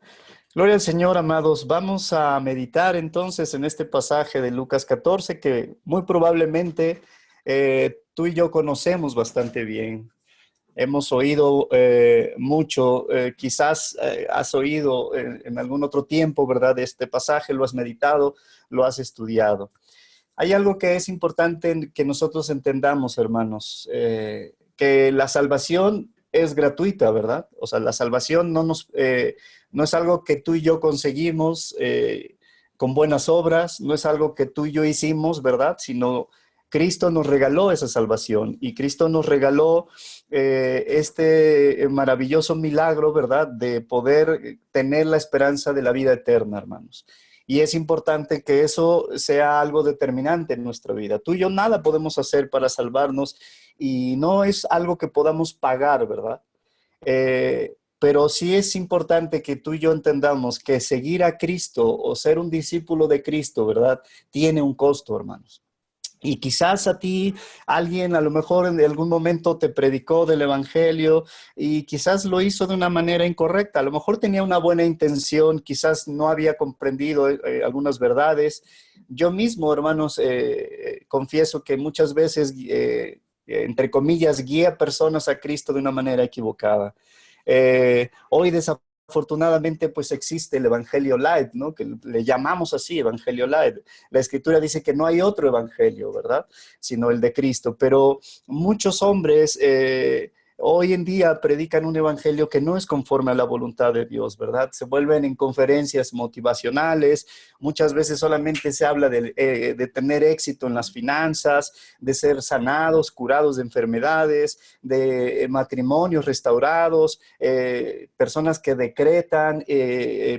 Speaker 5: Gloria al Señor, amados. Vamos a meditar entonces en este pasaje de Lucas 14 que muy probablemente tú y yo conocemos bastante bien. Hemos oído mucho, quizás has oído en algún otro tiempo, ¿verdad? Este pasaje lo has meditado, lo has estudiado. Hay algo que es importante que nosotros entendamos, hermanos, que la salvación es gratuita, ¿verdad? O sea, la salvación no es algo que tú y yo conseguimos con buenas obras, no es algo que tú y yo hicimos, ¿verdad? Sino Cristo nos regaló esa salvación y Cristo nos regaló este maravilloso milagro, ¿verdad? De poder tener la esperanza de la vida eterna, hermanos. Y es importante que eso sea algo determinante en nuestra vida. Tú y yo nada podemos hacer para salvarnos y no es algo que podamos pagar, ¿verdad? Pero sí es importante que tú y yo entendamos que seguir a Cristo o ser un discípulo de Cristo, ¿verdad? Tiene un costo, hermanos. Y quizás a ti alguien a lo mejor en algún momento te predicó del evangelio y quizás lo hizo de una manera incorrecta. A lo mejor tenía una buena intención, quizás no había comprendido algunas verdades. Yo mismo, hermanos, confieso que muchas veces, entre comillas, guía a personas a Cristo de una manera equivocada. Hoy desafortunadamente pues existe el Evangelio Light, ¿no? Que le llamamos así, Evangelio Light. La Escritura dice que no hay otro Evangelio, ¿verdad? Sino el de Cristo. Pero muchos hombres hoy en día predican un evangelio que no es conforme a la voluntad de Dios, ¿verdad? Se vuelven en conferencias motivacionales, muchas veces solamente se habla de tener éxito en las finanzas, de ser sanados, curados de enfermedades, de matrimonios restaurados, personas que decretan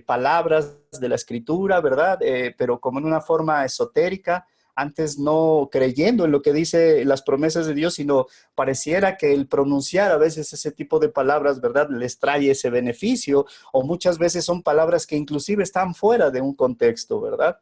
Speaker 5: palabras de la Escritura, ¿verdad? Pero como en una forma esotérica, antes no creyendo en lo que dice las promesas de Dios, sino pareciera que el pronunciar a veces ese tipo de palabras, ¿verdad?, les trae ese beneficio, o muchas veces son palabras que inclusive están fuera de un contexto, ¿verdad?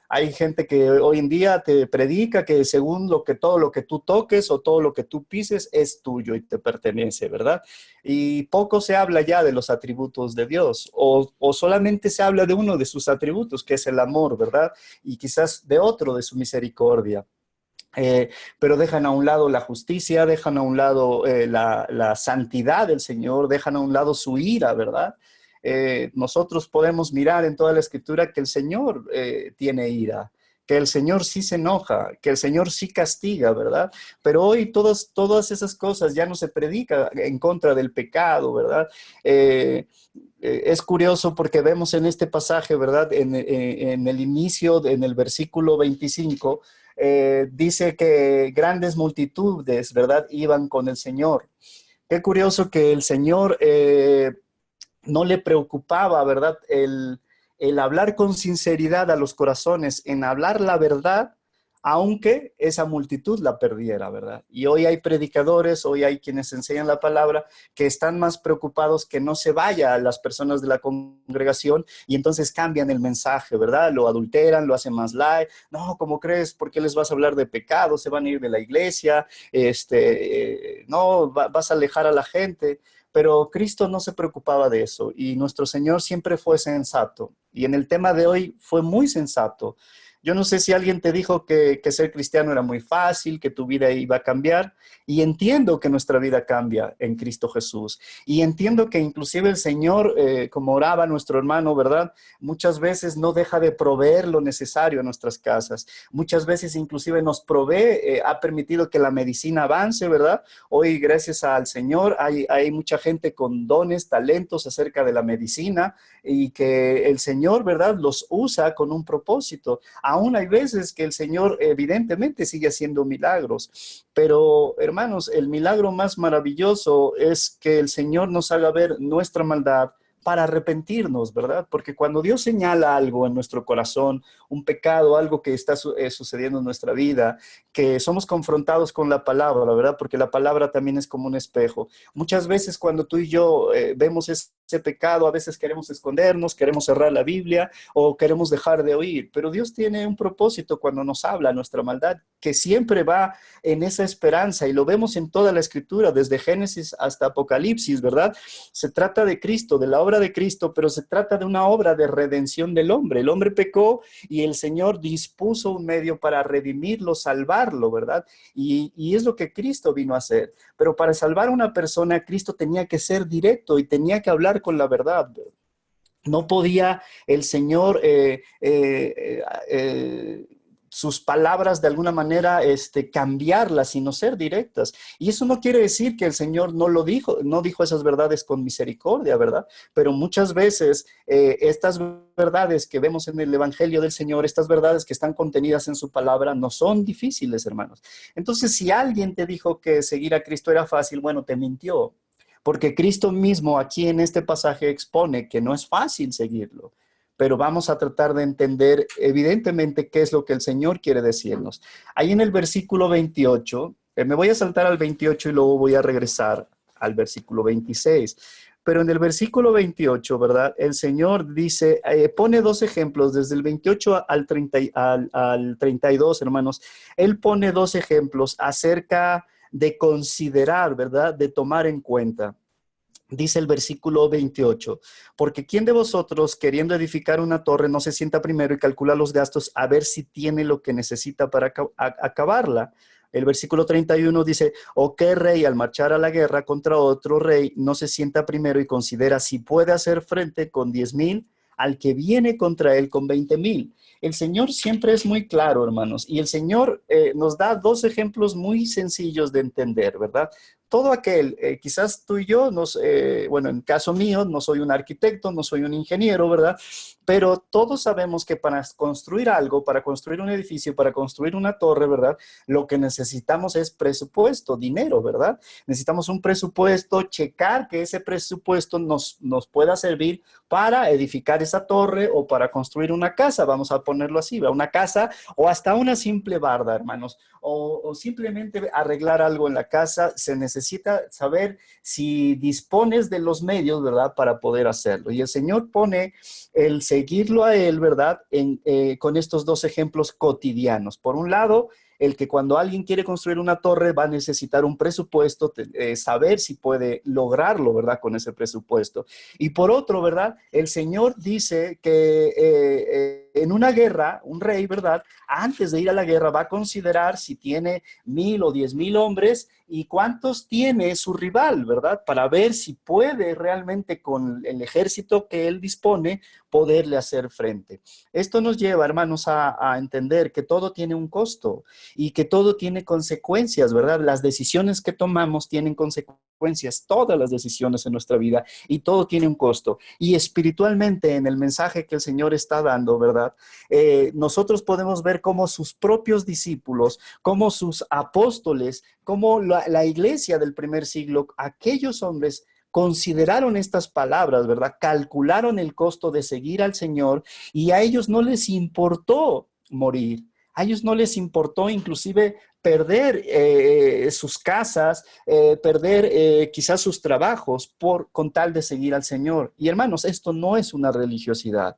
Speaker 5: Hay gente que hoy en día te predica que según todo lo que tú toques o todo lo que tú pises es tuyo y te pertenece, ¿verdad? Y poco se habla ya de los atributos de Dios, o solamente se habla de uno de sus atributos, que es el amor, ¿verdad? Y quizás de otro, de su misericordia. Pero dejan a un lado la justicia, dejan a un lado la santidad del Señor, dejan a un lado su ira, ¿verdad? Nosotros podemos mirar en toda la Escritura que el Señor tiene ira, que el Señor sí se enoja, que el Señor sí castiga, ¿verdad? Pero hoy todas esas cosas ya no se predica en contra del pecado, ¿verdad? Es curioso porque vemos en este pasaje, ¿verdad? En el inicio, en el versículo 25, dice que grandes multitudes, ¿verdad?, iban con el Señor. Qué curioso que el Señor no le preocupaba, ¿verdad?, el hablar con sinceridad a los corazones, en hablar la verdad aunque esa multitud la perdiera, ¿verdad? Y hoy hay predicadores, hoy hay quienes enseñan la palabra, que están más preocupados que no se vaya a las personas de la congregación y entonces cambian el mensaje, ¿verdad? Lo adulteran, lo hacen más light. No, ¿cómo crees? ¿Por qué les vas a hablar de pecado? Se van a ir de la iglesia, no, vas a alejar a la gente. Pero Cristo no se preocupaba de eso y nuestro Señor siempre fue sensato. Y en el tema de hoy fue muy sensato. Yo no sé si alguien te dijo que ser cristiano era muy fácil, que tu vida iba a cambiar. Y entiendo que nuestra vida cambia en Cristo Jesús. Y entiendo que inclusive el Señor, como oraba nuestro hermano, ¿verdad? Muchas veces no deja de proveer lo necesario a nuestras casas. Muchas veces inclusive nos provee, ha permitido que la medicina avance, ¿verdad? Hoy, gracias al Señor, hay mucha gente con dones, talentos acerca de la medicina y que el Señor, ¿verdad? Los usa con un propósito. Aún hay veces que el Señor evidentemente sigue haciendo milagros, pero hermanos, el milagro más maravilloso es que el Señor nos haga ver nuestra maldad para arrepentirnos, ¿verdad? Porque cuando Dios señala algo en nuestro corazón, un pecado, algo que está sucediendo en nuestra vida, que somos confrontados con la palabra, ¿verdad? Porque la palabra también es como un espejo. Muchas veces cuando tú y yo vemos ese pecado, a veces queremos escondernos, queremos cerrar la Biblia o queremos dejar de oír, pero Dios tiene un propósito cuando nos habla nuestra maldad, que siempre va en esa esperanza y lo vemos en toda la Escritura, desde Génesis hasta Apocalipsis, ¿verdad? Se trata de Cristo, de la obra de Cristo, pero se trata de una obra de redención del hombre. El hombre pecó y el Señor dispuso un medio para redimirlo, salvarlo, ¿verdad? Y es lo que Cristo vino a hacer. Pero para salvar a una persona, Cristo tenía que ser directo y tenía que hablar con la verdad. No podía el Señor sus palabras de alguna manera cambiarlas, sino ser directas. Y eso no quiere decir que el Señor no lo dijo, no dijo esas verdades con misericordia, ¿verdad? Pero muchas veces estas verdades que vemos en el Evangelio del Señor, estas verdades que están contenidas en su palabra, no son difíciles, hermanos. Entonces, si alguien te dijo que seguir a Cristo era fácil, bueno, te mintió. Porque Cristo mismo aquí en este pasaje expone que no es fácil seguirlo. Pero vamos a tratar de entender evidentemente qué es lo que el Señor quiere decirnos. Ahí en el versículo 28, me voy a saltar al 28 y luego voy a regresar al versículo 26. Pero en el versículo 28, ¿verdad? El Señor dice, pone dos ejemplos, desde el 28 al 32, hermanos. Él pone dos ejemplos acerca de considerar, ¿verdad? De tomar en cuenta. Dice el versículo 28, porque ¿quién de vosotros queriendo edificar una torre no se sienta primero y calcula los gastos a ver si tiene lo que necesita para acabarla? El versículo 31 dice, ¿o qué rey al marchar a la guerra contra otro rey no se sienta primero y considera si puede hacer frente con 10,000 al que viene contra él con 20,000? El Señor siempre es muy claro, hermanos, y el Señor nos da dos ejemplos muy sencillos de entender, ¿verdad? Todo aquel, quizás tú y yo, bueno, en caso mío, no soy un arquitecto, no soy un ingeniero, ¿verdad? Pero todos sabemos que para construir algo, para construir un edificio, para construir una torre, ¿verdad? Lo que necesitamos es presupuesto, dinero, ¿verdad? Necesitamos un presupuesto, checar que ese presupuesto nos pueda servir para edificar esa torre o para construir una casa, vamos a ponerlo así, ¿verdad? Una casa o hasta una simple barda, hermanos, o simplemente arreglar algo en la casa. Se necesita saber si dispones de los medios, ¿verdad? Para poder hacerlo. Y el Señor pone el seguirlo a Él, ¿verdad? Con estos dos ejemplos cotidianos. Por un lado, el que cuando alguien quiere construir una torre va a necesitar un presupuesto, saber si puede lograrlo, ¿verdad? Con ese presupuesto. Y por otro, ¿verdad? El Señor dice que en una guerra, un rey, ¿verdad? Antes de ir a la guerra va a considerar si tiene 1,000 o 10,000 hombres y cuántos tiene su rival, ¿verdad? Para ver si puede realmente con el ejército que él dispone poderle hacer frente. Esto nos lleva, hermanos, a entender que todo tiene un costo y que todo tiene consecuencias, ¿verdad? Las decisiones que tomamos tienen consecuencias, todas las decisiones en nuestra vida, y todo tiene un costo. Y espiritualmente, en el mensaje que el Señor está dando, ¿verdad? Nosotros podemos ver cómo sus propios discípulos, cómo sus apóstoles, cómo la iglesia del primer siglo, aquellos hombres consideraron estas palabras, ¿verdad? Calcularon el costo de seguir al Señor y a ellos no les importó morir. A ellos no les importó inclusive perder sus casas, perder quizás sus trabajos con tal de seguir al Señor. Y hermanos, esto no es una religiosidad.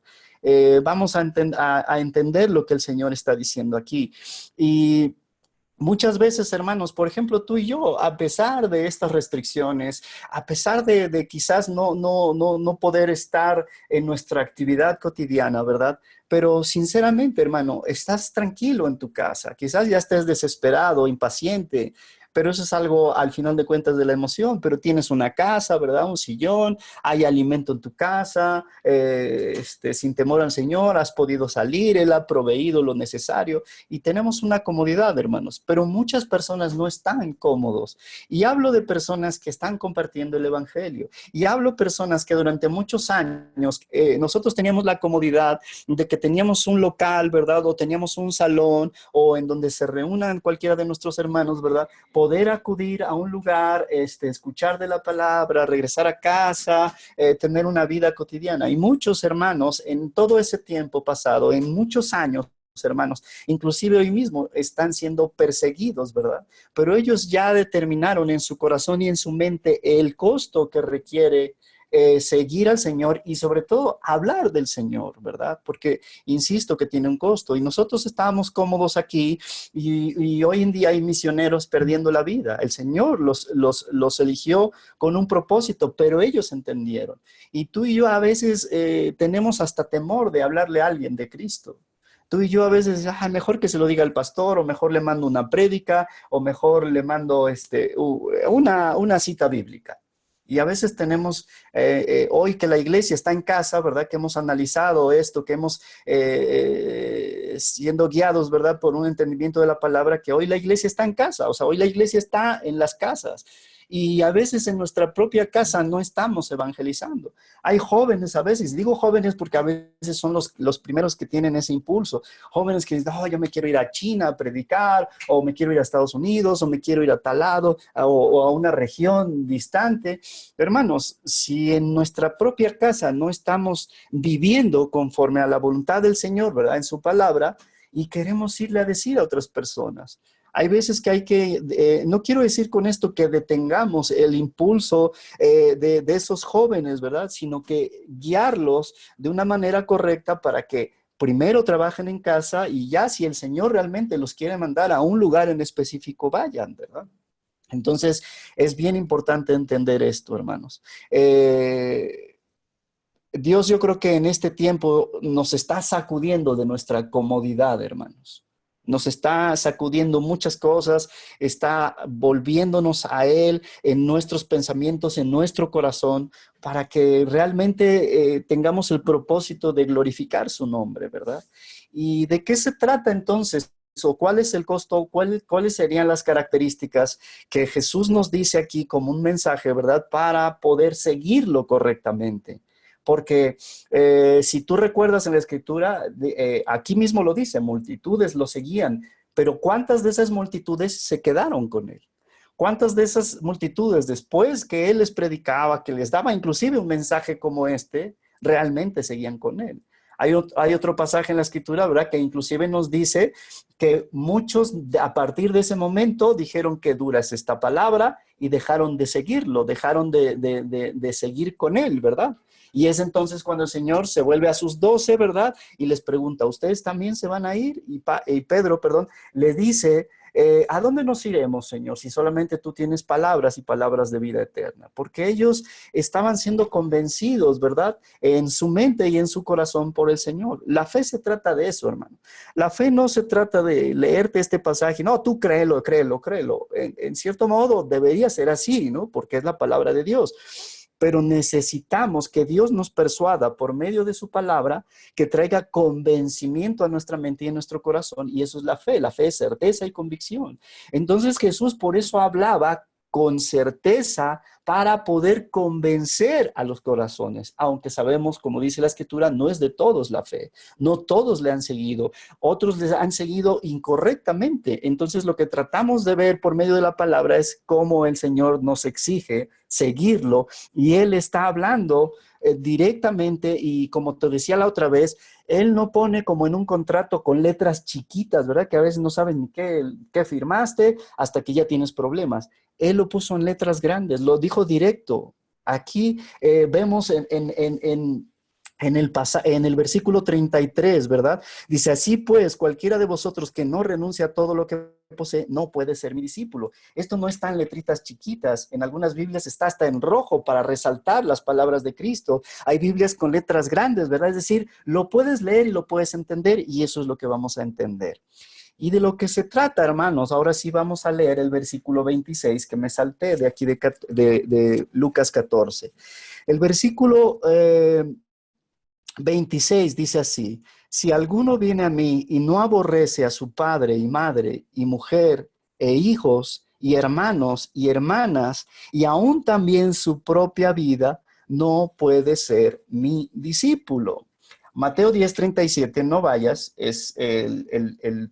Speaker 5: Vamos a entender lo que el Señor está diciendo aquí. Y muchas veces, hermanos, por ejemplo, tú y yo, a pesar de estas restricciones, a pesar de quizás no poder estar en nuestra actividad cotidiana, ¿verdad? Pero sinceramente, hermano, estás tranquilo en tu casa. Quizás ya estés desesperado, impaciente, pero eso es algo al final de cuentas de la emoción. Pero tienes una casa, ¿verdad? Un sillón, hay alimento en tu casa, sin temor al Señor, has podido salir, Él ha proveído lo necesario y tenemos una comodidad, hermanos. Pero muchas personas no están cómodos. Y hablo de personas que están compartiendo el Evangelio. Y hablo de personas que durante muchos años nosotros teníamos la comodidad de que teníamos un local, ¿verdad? O teníamos un salón o en donde se reúnan cualquiera de nuestros hermanos, ¿verdad? Poder acudir a un lugar, escuchar de la palabra, regresar a casa, tener una vida cotidiana. Y muchos hermanos en todo ese tiempo pasado, en muchos años, hermanos, inclusive hoy mismo están siendo perseguidos, ¿verdad? Pero ellos ya determinaron en su corazón y en su mente el costo que requiere seguir al Señor y sobre todo hablar del Señor, ¿verdad? Porque insisto que tiene un costo y nosotros estábamos cómodos aquí y hoy en día hay misioneros perdiendo la vida. El Señor los eligió con un propósito, pero ellos entendieron. Y tú y yo a veces tenemos hasta temor de hablarle a alguien de Cristo. Tú y yo a veces, mejor que se lo diga el pastor, o mejor le mando una prédica, o mejor le mando una cita bíblica. Y a veces tenemos, hoy que la iglesia está en casa, ¿verdad? Que hemos analizado esto, que hemos siendo guiados, ¿verdad? Por un entendimiento de la palabra, que hoy la iglesia está en casa, o sea, hoy la iglesia está en las casas. Y a veces en nuestra propia casa no estamos evangelizando. Hay jóvenes a veces, digo jóvenes porque a veces son los primeros que tienen ese impulso. Jóvenes que dicen, yo me quiero ir a China a predicar, o me quiero ir a Estados Unidos, o me quiero ir a tal lado, o a una región distante. Hermanos, si en nuestra propia casa no estamos viviendo conforme a la voluntad del Señor, ¿verdad? En su palabra, y queremos irle a decir a otras personas. Hay veces que hay que, no quiero decir con esto que detengamos el impulso de esos jóvenes, ¿verdad? Sino que guiarlos de una manera correcta para que primero trabajen en casa y ya si el Señor realmente los quiere mandar a un lugar en específico, vayan, ¿verdad? Entonces, es bien importante entender esto, hermanos. Dios, yo creo que en este tiempo nos está sacudiendo de nuestra comodidad, hermanos. Nos está sacudiendo muchas cosas, está volviéndonos a Él en nuestros pensamientos, en nuestro corazón, para que realmente tengamos el propósito de glorificar su nombre, ¿verdad? ¿Y de qué se trata entonces? ¿O cuál es el costo? ¿Cuáles serían las características que Jesús nos dice aquí como un mensaje, ¿verdad? Para poder seguirlo correctamente. Porque si tú recuerdas en la Escritura, aquí mismo lo dice, multitudes lo seguían, pero ¿cuántas de esas multitudes se quedaron con él? ¿Cuántas de esas multitudes, después que él les predicaba, que les daba inclusive un mensaje como este, realmente seguían con él? Hay otro pasaje en la Escritura, ¿verdad? Que inclusive nos dice que muchos a partir de ese momento dijeron que dura es esta palabra y dejaron de seguirlo, dejaron de seguir con él, ¿verdad? Y es entonces cuando el Señor se vuelve a sus 12, ¿verdad? Y les pregunta, ¿ustedes también se van a ir? Y Pedro, le dice, ¿a dónde nos iremos, Señor? Si solamente tú tienes palabras y palabras de vida eterna. Porque ellos estaban siendo convencidos, ¿verdad? En su mente y en su corazón por el Señor. La fe se trata de eso, hermano. La fe no se trata de leerte este pasaje. No, tú créelo. En cierto modo debería ser así, ¿no? Porque es la palabra de Dios. Pero necesitamos que Dios nos persuada por medio de su palabra, que traiga convencimiento a nuestra mente y a nuestro corazón, y eso es la fe. La fe es certeza y convicción. Entonces Jesús por eso hablaba con certeza para poder convencer a los corazones, aunque sabemos, como dice la Escritura, no es de todos la fe, no todos le han seguido, otros les han seguido incorrectamente. Entonces lo que tratamos de ver por medio de la palabra es cómo el Señor nos exige seguirlo. Y Él está hablando directamente, y como te decía la otra vez, Él no pone como en un contrato con letras chiquitas, ¿verdad? Que a veces no saben ni qué firmaste hasta que ya tienes problemas. Él lo puso en letras grandes, lo dijo directo. Aquí vemos en el versículo 33, ¿verdad? Dice, así pues, cualquiera de vosotros que no renuncia a todo lo que posee, no puede ser mi discípulo. Esto no está en letritas chiquitas. En algunas Biblias está hasta en rojo para resaltar las palabras de Cristo. Hay Biblias con letras grandes, ¿verdad? Es decir, lo puedes leer y lo puedes entender, y eso es lo que vamos a entender. Y de lo que se trata, hermanos, ahora sí vamos a leer el versículo 26 que me salté de aquí de Lucas 14. El versículo 26 dice así: si alguno viene a mí y no aborrece a su padre y madre y mujer e hijos y hermanos y hermanas y aún también su propia vida, no puede ser mi discípulo. Mateo 10:37, no vayas, es el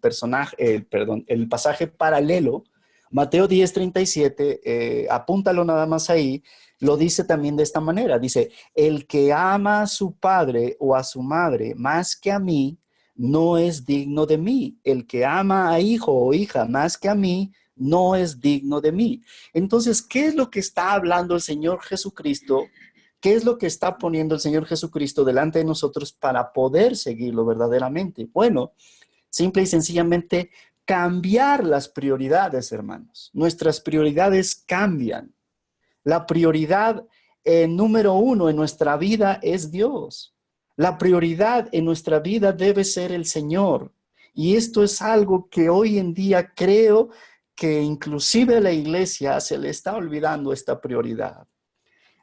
Speaker 5: pasaje paralelo. Mateo 10:37, apúntalo nada más ahí, lo dice también de esta manera. Dice, el que ama a su padre o a su madre más que a mí, no es digno de mí. El que ama a hijo o hija más que a mí, no es digno de mí. Entonces, ¿qué es lo que está hablando el Señor Jesucristo? ¿Qué es lo que está poniendo el Señor Jesucristo delante de nosotros para poder seguirlo verdaderamente? Bueno, simple y sencillamente cambiar las prioridades, hermanos. Nuestras prioridades cambian. La prioridad número uno en nuestra vida es Dios. La prioridad en nuestra vida debe ser el Señor. Y esto es algo que hoy en día creo que inclusive a la iglesia se le está olvidando esta prioridad.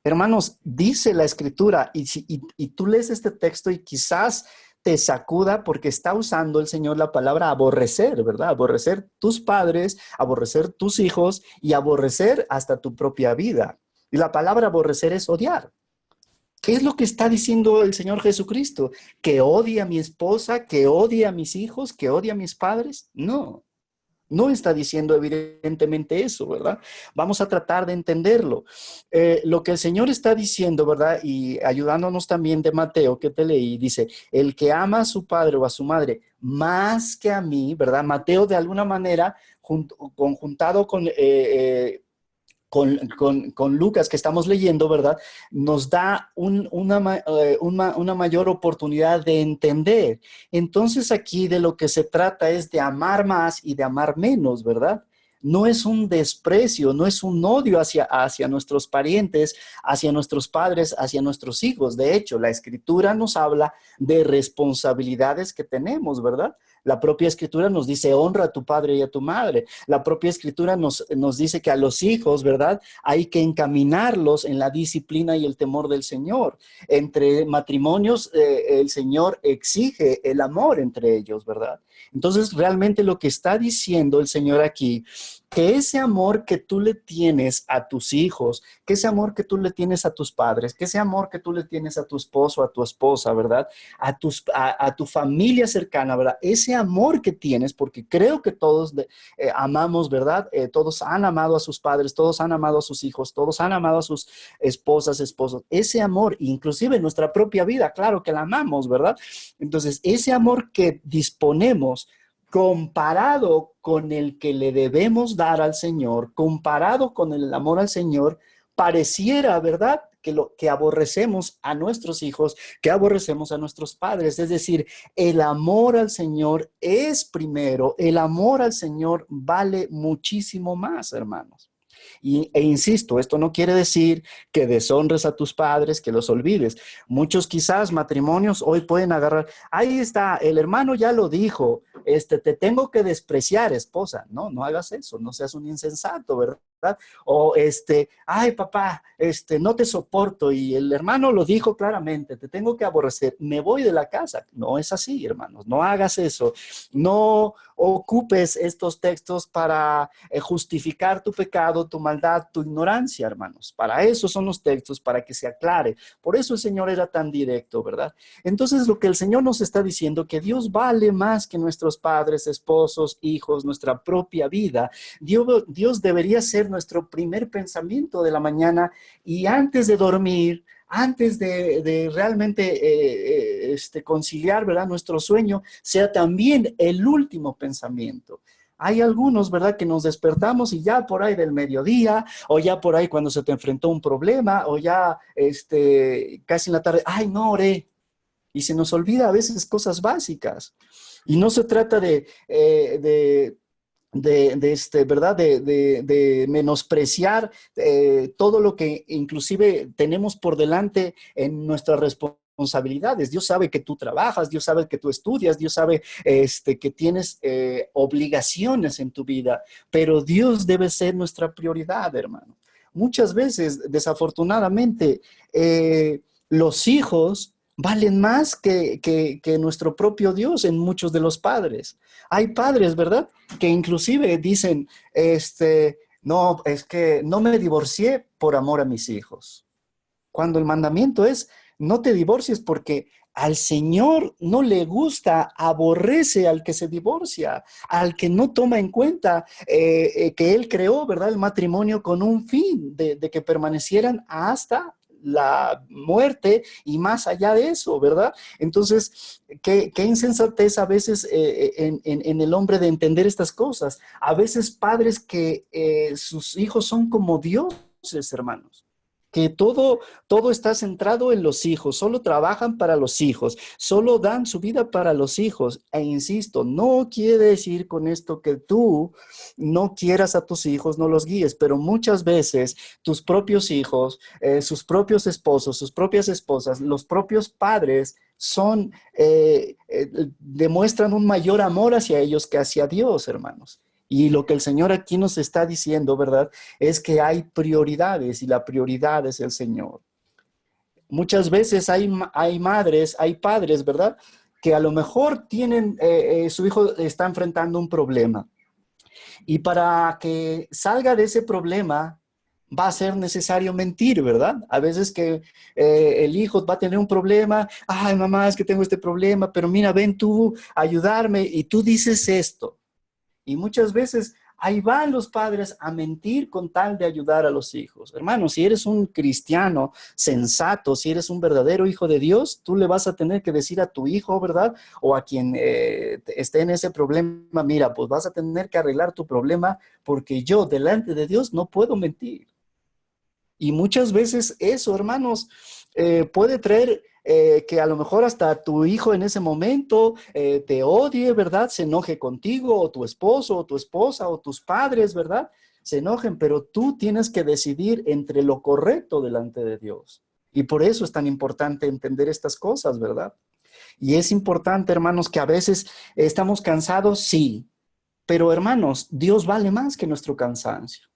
Speaker 5: Hermanos, dice la Escritura, y tú lees este texto y quizás te sacuda porque está usando el Señor la palabra aborrecer, ¿verdad? Aborrecer tus padres, aborrecer tus hijos y aborrecer hasta tu propia vida. Y la palabra aborrecer es odiar. ¿Qué es lo que está diciendo el Señor Jesucristo? ¿Que odie a mi esposa? ¿Que odie a mis hijos? ¿Que odie a mis padres? No. No está diciendo evidentemente eso, ¿verdad? Vamos a tratar de entenderlo. Lo que el Señor está diciendo, ¿verdad? Y ayudándonos también de Mateo, que te leí, dice, el que ama a su padre o a su madre más que a mí, ¿verdad? Mateo de alguna manera, conjuntado con Lucas que estamos leyendo, ¿verdad? Nos da una mayor oportunidad de entender. Entonces aquí de lo que se trata es de amar más y de amar menos, ¿verdad? No es un desprecio, no es un odio hacia nuestros parientes, hacia nuestros padres, hacia nuestros hijos. De hecho, la Escritura nos habla de responsabilidades que tenemos, ¿verdad? La propia Escritura nos dice, honra a tu padre y a tu madre. La propia Escritura nos dice que a los hijos, ¿verdad? Hay que encaminarlos en la disciplina y el temor del Señor. Entre matrimonios, el Señor exige el amor entre ellos, ¿verdad? Entonces, realmente lo que está diciendo el Señor aquí, que ese amor que tú le tienes a tus hijos, que ese amor que tú le tienes a tus padres, que ese amor que tú le tienes a tu esposo, a tu esposa, ¿verdad? A tu familia cercana, ¿verdad? Ese amor que tienes, porque creo que todos amamos, ¿verdad? Todos han amado a sus padres, todos han amado a sus hijos, todos han amado a sus esposas, esposos. Ese amor, inclusive en nuestra propia vida, claro que la amamos, ¿verdad? Entonces, ese amor que disponemos, comparado con el que le debemos dar al Señor, comparado con el amor al Señor, pareciera, ¿verdad?, que aborrecemos a nuestros hijos, que aborrecemos a nuestros padres. Es decir, el amor al Señor es primero, el amor al Señor vale muchísimo más, hermanos. E insisto, esto no quiere decir que deshonres a tus padres, que los olvides. Muchos quizás matrimonios hoy pueden agarrar, ahí está, el hermano ya lo dijo, te tengo que despreciar, esposa. No, no hagas eso, no seas un insensato, ¿verdad? O ay papá, no te soporto, y el hermano lo dijo claramente, te tengo que aborrecer, me voy de la casa. No es así, hermanos, no hagas eso. No ocupes estos textos para justificar tu pecado, tu maldad, tu ignorancia, hermanos. Para eso son los textos, para que se aclare. Por eso el Señor era tan directo, ¿verdad? Entonces lo que el Señor nos está diciendo, que Dios vale más que nuestros padres, esposos, hijos, nuestra propia vida. Dios debería ser nuestro primer pensamiento de la mañana y antes de dormir, antes de realmente conciliar, ¿verdad?, nuestro sueño, sea también el último pensamiento. Hay algunos, ¿verdad?, que nos despertamos y ya por ahí del mediodía, o ya por ahí cuando se te enfrentó un problema, o ya casi en la tarde, ay, no oré. Y se nos olvida a veces cosas básicas. Y no se trata ¿verdad? De menospreciar todo lo que inclusive tenemos por delante en nuestras responsabilidades. Dios sabe que tú trabajas, Dios sabe que tú estudias, Dios sabe que tienes obligaciones en tu vida, pero Dios debe ser nuestra prioridad, hermano. Muchas veces, desafortunadamente, los hijos valen más que nuestro propio Dios en muchos de los padres. Hay padres, ¿verdad?, que inclusive dicen, no, es que no me divorcié por amor a mis hijos. Cuando el mandamiento es, no te divorcies porque al Señor no le gusta, aborrece al que se divorcia, al que no toma en cuenta que Él creó, ¿verdad?, el matrimonio con un fin de que permanecieran hasta la muerte y más allá de eso, ¿verdad? Entonces, qué insensatez a veces en el hombre de entender estas cosas. A veces padres que sus hijos son como dioses, hermanos, que todo está centrado en los hijos, solo trabajan para los hijos, solo dan su vida para los hijos. E insisto, no quiere decir con esto que tú no quieras a tus hijos, no los guíes, pero muchas veces tus propios hijos, sus propios esposos, sus propias esposas, los propios padres demuestran un mayor amor hacia ellos que hacia Dios, hermanos. Y lo que el Señor aquí nos está diciendo, ¿verdad?, es que hay prioridades y la prioridad es el Señor. Muchas veces hay madres, hay padres, ¿verdad?, que a lo mejor tienen, su hijo está enfrentando un problema. Y para que salga de ese problema va a ser necesario mentir, ¿verdad? A veces que el hijo va a tener un problema, ay, mamá, es que tengo este problema, pero mira, ven tú a ayudarme y tú dices esto. Y muchas veces ahí van los padres a mentir con tal de ayudar a los hijos. Hermano, si eres un cristiano sensato, si eres un verdadero hijo de Dios, tú le vas a tener que decir a tu hijo, ¿verdad?, o a quien esté en ese problema, mira, pues vas a tener que arreglar tu problema porque yo delante de Dios no puedo mentir. Y muchas veces eso, hermanos, puede traer que a lo mejor hasta tu hijo en ese momento te odie, ¿verdad? Se enoje contigo, o tu esposo, o tu esposa, o tus padres, ¿verdad? Se enojen, pero tú tienes que decidir entre lo correcto delante de Dios. Y por eso es tan importante entender estas cosas, ¿verdad? Y es importante, hermanos, que a veces estamos cansados, sí, pero hermanos, Dios vale más que nuestro cansancio.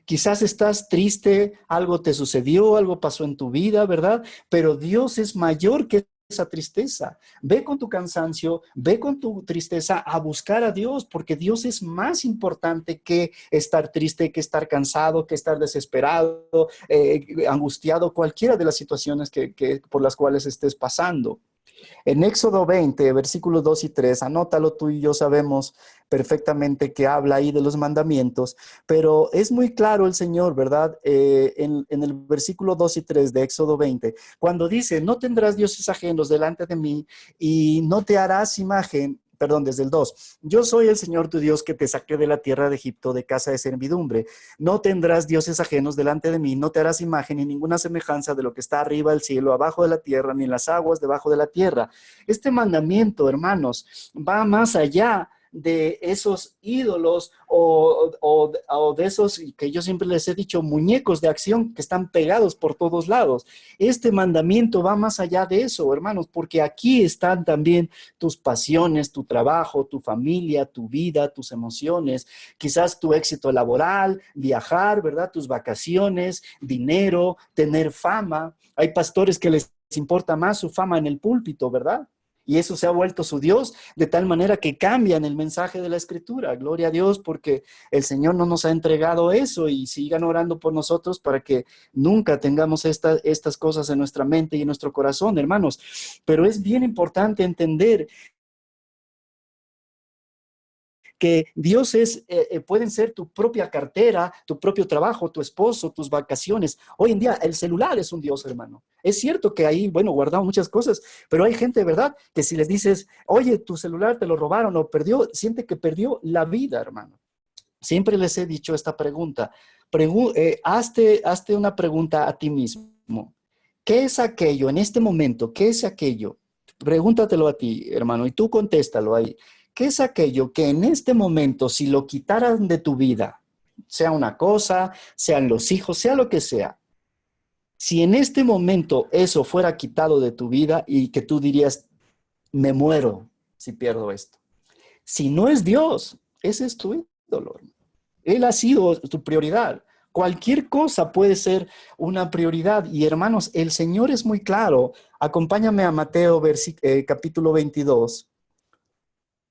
Speaker 5: Quizás estás triste, algo te sucedió, algo pasó en tu vida, ¿verdad? Pero Dios es mayor que esa tristeza. Ve con tu cansancio, ve con tu tristeza a buscar a Dios, porque Dios es más importante que estar triste, que estar cansado, que estar desesperado, angustiado, cualquiera de las situaciones por las cuales estés pasando. En Éxodo 20, versículos 2 y 3, anótalo, tú y yo sabemos perfectamente que habla ahí de los mandamientos, pero es muy claro el Señor, ¿verdad? En el versículo 2 y 3 de Éxodo 20, cuando dice, no tendrás dioses ajenos delante de mí y no te harás imagen. Perdón, desde el 2. Yo soy el Señor tu Dios que te saqué de la tierra de Egipto, de casa de servidumbre. No tendrás dioses ajenos delante de mí, no te harás imagen ni ninguna semejanza de lo que está arriba del cielo, abajo de la tierra, ni en las aguas debajo de la tierra. Este mandamiento, hermanos, va más allá de esos ídolos o de esos que yo siempre les he dicho, muñecos de acción que están pegados por todos lados. Este mandamiento va más allá de eso, hermanos, porque aquí están también tus pasiones, tu trabajo, tu familia, tu vida, tus emociones, quizás tu éxito laboral, viajar, ¿verdad? Tus vacaciones, dinero, tener fama. Hay pastores que les importa más su fama en el púlpito, ¿verdad? Y eso se ha vuelto su Dios, de tal manera que cambian el mensaje de la Escritura. Gloria a Dios, porque el Señor no nos ha entregado eso, y sigan orando por nosotros para que nunca tengamos estas cosas en nuestra mente y en nuestro corazón, hermanos. Pero es bien importante entender que Dios es, pueden ser tu propia cartera, tu propio trabajo, tu esposo, tus vacaciones. Hoy en día el celular es un Dios, hermano. Es cierto que ahí, bueno, guardamos muchas cosas, pero hay gente, ¿verdad? Que si les dices, oye, tu celular te lo robaron o perdió, siente que perdió la vida, hermano. Siempre les he dicho esta pregunta. Hazte una pregunta a ti mismo. ¿Qué es aquello en este momento? ¿Qué es aquello? Pregúntatelo a ti, hermano, y tú contéstalo ahí. ¿Qué es aquello que en este momento, si lo quitaran de tu vida, sea una cosa, sean los hijos, sea lo que sea, si en este momento eso fuera quitado de tu vida y que tú dirías, me muero si pierdo esto? Si no es Dios, ese es tu ídolo. Él ha sido tu prioridad. Cualquier cosa puede ser una prioridad. Y hermanos, el Señor es muy claro. Acompáñame a Mateo capítulo 22.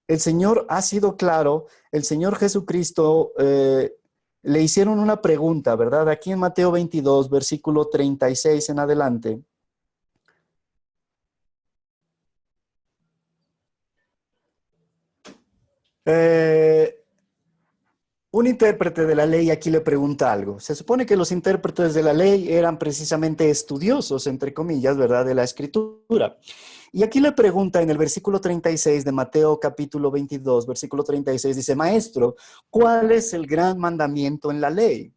Speaker 5: El Señor ha sido claro. El Señor Jesucristo le hicieron una pregunta, ¿verdad? Aquí en Mateo 22, versículo 36 en adelante. Un intérprete de la ley aquí le pregunta algo. Se supone que los intérpretes de la ley eran precisamente estudiosos, entre comillas, ¿verdad?, de la escritura. Y aquí le pregunta en el versículo 36 de Mateo capítulo 22, versículo 36, dice, Maestro, ¿cuál es el gran mandamiento en la ley?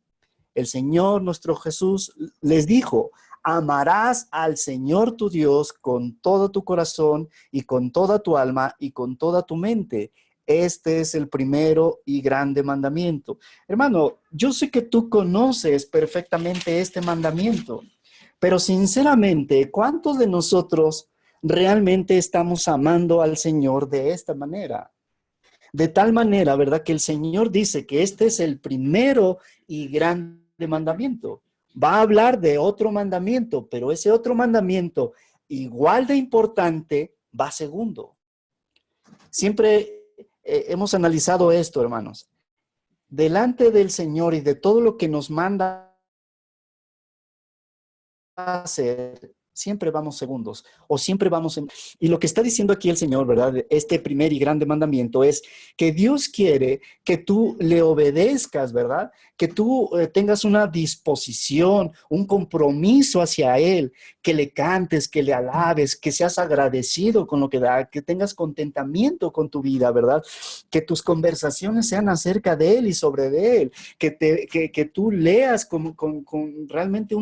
Speaker 5: El Señor, nuestro Jesús, les dijo, amarás al Señor tu Dios con todo tu corazón y con toda tu alma y con toda tu mente. Este es el primero y grande mandamiento. Hermano, yo sé que tú conoces perfectamente este mandamiento, pero sinceramente, ¿cuántos de nosotros realmente estamos amando al Señor de esta manera? De tal manera, ¿verdad? Que el Señor dice que este es el primero y grande mandamiento. Va a hablar de otro mandamiento, pero ese otro mandamiento, igual de importante, va segundo. Siempre hemos analizado esto, hermanos. Delante del Señor y de todo lo que nos manda a hacer, siempre vamos segundos o siempre vamos en... Y lo que está diciendo aquí el Señor, ¿verdad? Este primer y grande mandamiento es que Dios quiere que tú le obedezcas, ¿verdad? Que tú tengas una disposición, un compromiso hacia Él, que le cantes, que le alabes, que seas agradecido con lo que da, que tengas contentamiento con tu vida, ¿verdad? Que tus conversaciones sean acerca de Él y sobre de Él, que tú leas con realmente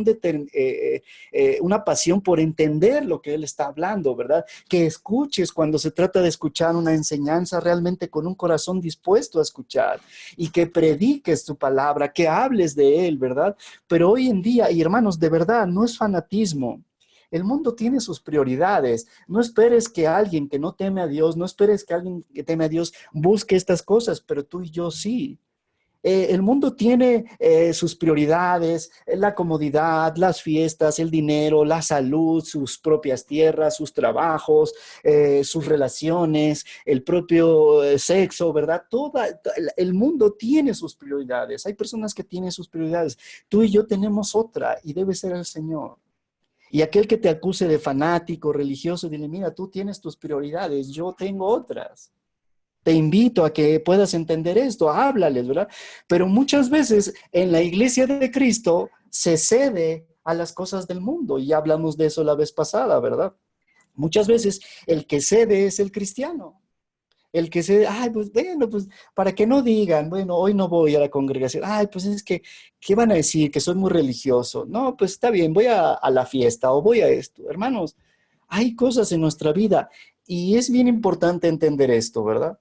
Speaker 5: una pasión por entender lo que Él está hablando, ¿verdad? Que escuches cuando se trata de escuchar una enseñanza realmente con un corazón dispuesto a escuchar y que prediques tu palabra, que hables de Él, ¿verdad? Pero hoy en día, y hermanos, de verdad, no es fanatismo. El mundo tiene sus prioridades. No esperes que alguien que no teme a Dios, no esperes que alguien que teme a Dios busque estas cosas, pero tú y yo sí. El mundo tiene sus prioridades, la comodidad, las fiestas, el dinero, la salud, sus propias tierras, sus trabajos, sus relaciones, el propio sexo, ¿verdad? El mundo tiene sus prioridades. Hay personas que tienen sus prioridades. Tú y yo tenemos otra y debe ser el Señor. Y aquel que te acuse de fanático, religioso, dile, mira, tú tienes tus prioridades, yo tengo otras. Te invito a que puedas entender esto, háblales, ¿verdad? Pero muchas veces en la iglesia de Cristo se cede a las cosas del mundo y ya hablamos de eso la vez pasada, ¿verdad? Muchas veces el que cede es el cristiano. El que cede, ay, pues bueno, pues para que no digan, bueno, hoy no voy a la congregación, ay, pues es que, ¿qué van a decir? Que soy muy religioso. No, pues está bien, voy a la fiesta o voy a esto. Hermanos, hay cosas en nuestra vida y es bien importante entender esto, ¿verdad?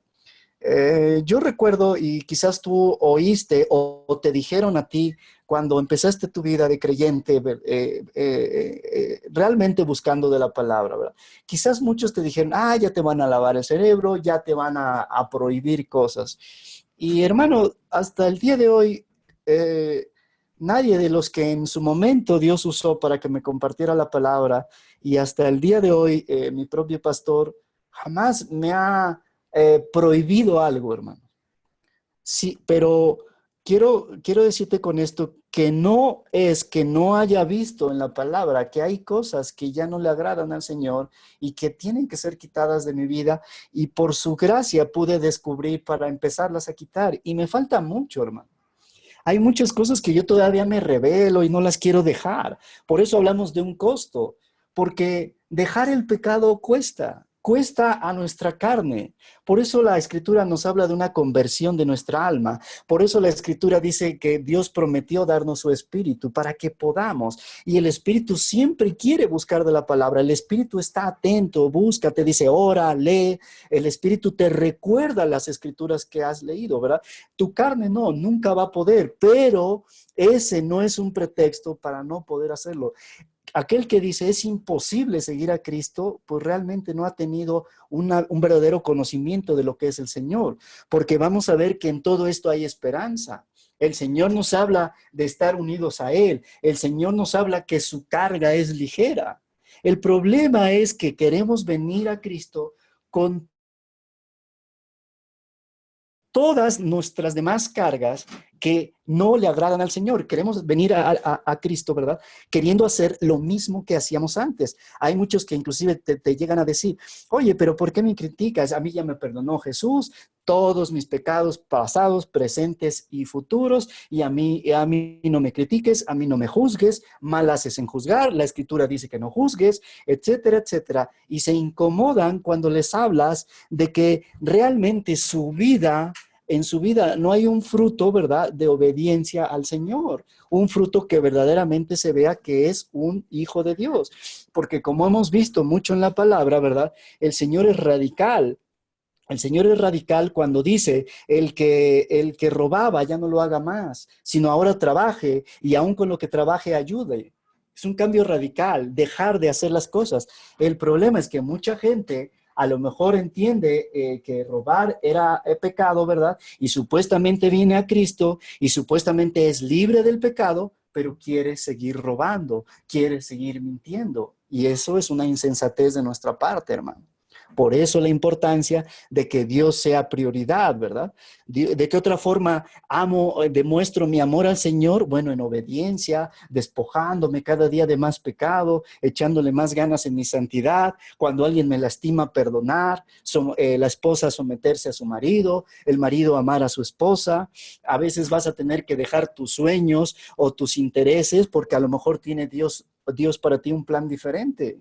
Speaker 5: Yo recuerdo, y quizás tú oíste o te dijeron a ti cuando empezaste tu vida de creyente, realmente buscando de la palabra, ¿verdad? Quizás muchos te dijeron, ah, ya te van a lavar el cerebro, ya te van a prohibir cosas. Y hermano, hasta el día de hoy, nadie de los que en su momento Dios usó para que me compartiera la palabra, y hasta el día de hoy, mi propio pastor, jamás me ha prohibido algo, hermano. Sí, pero quiero decirte con esto que no es que no haya visto en la palabra que hay cosas que ya no le agradan al Señor y que tienen que ser quitadas de mi vida, y por su gracia pude descubrir para empezarlas a quitar. Y me falta mucho, hermano. Hay muchas cosas que yo todavía me rebelo y no las quiero dejar. Por eso hablamos de un costo, porque dejar el pecado cuesta a nuestra carne. Por eso la Escritura nos habla de una conversión de nuestra alma. Por eso la Escritura dice que Dios prometió darnos su Espíritu para que podamos. Y el Espíritu siempre quiere buscar de la palabra. El Espíritu está atento, busca, te dice, ora, lee. El Espíritu te recuerda las Escrituras que has leído, ¿verdad? Tu carne no, nunca va a poder, pero ese no es un pretexto para no poder hacerlo. Aquel que dice es imposible seguir a Cristo, pues realmente no ha tenido un verdadero conocimiento de lo que es el Señor, porque vamos a ver que en todo esto hay esperanza. El Señor nos habla de estar unidos a Él. El Señor nos habla que su carga es ligera. El problema es que queremos venir a Cristo con todas nuestras demás cargas que no le agradan al Señor. Queremos venir a Cristo, ¿verdad? Queriendo hacer lo mismo que hacíamos antes. Hay muchos que inclusive te llegan a decir, oye, pero ¿por qué me criticas? A mí ya me perdonó Jesús todos mis pecados pasados, presentes y futuros, y a mí no me critiques, a mí no me juzgues, mal haces en juzgar, la Escritura dice que no juzgues, etcétera, etcétera. Y se incomodan cuando les hablas de que realmente en su vida no hay un fruto, ¿verdad?, de obediencia al Señor, un fruto que verdaderamente se vea que es un hijo de Dios, porque como hemos visto mucho en la palabra, ¿verdad?, el Señor es radical. El Señor es radical cuando dice, el que robaba ya no lo haga más, sino ahora trabaje y aún con lo que trabaje ayude. Es un cambio radical, dejar de hacer las cosas. El problema es que mucha gente a lo mejor entiende que robar era pecado, ¿verdad? Y supuestamente viene a Cristo y supuestamente es libre del pecado, pero quiere seguir robando, quiere seguir mintiendo. Y eso es una insensatez de nuestra parte, hermano. Por eso la importancia de que Dios sea prioridad, ¿verdad? ¿De qué otra forma demuestro mi amor al Señor? Bueno, en obediencia, despojándome cada día de más pecado, echándole más ganas en mi santidad. Cuando alguien me lastima, perdonar. La esposa someterse a su marido, el marido amar a su esposa. A veces vas a tener que dejar tus sueños o tus intereses porque a lo mejor tiene Dios para ti un plan diferente.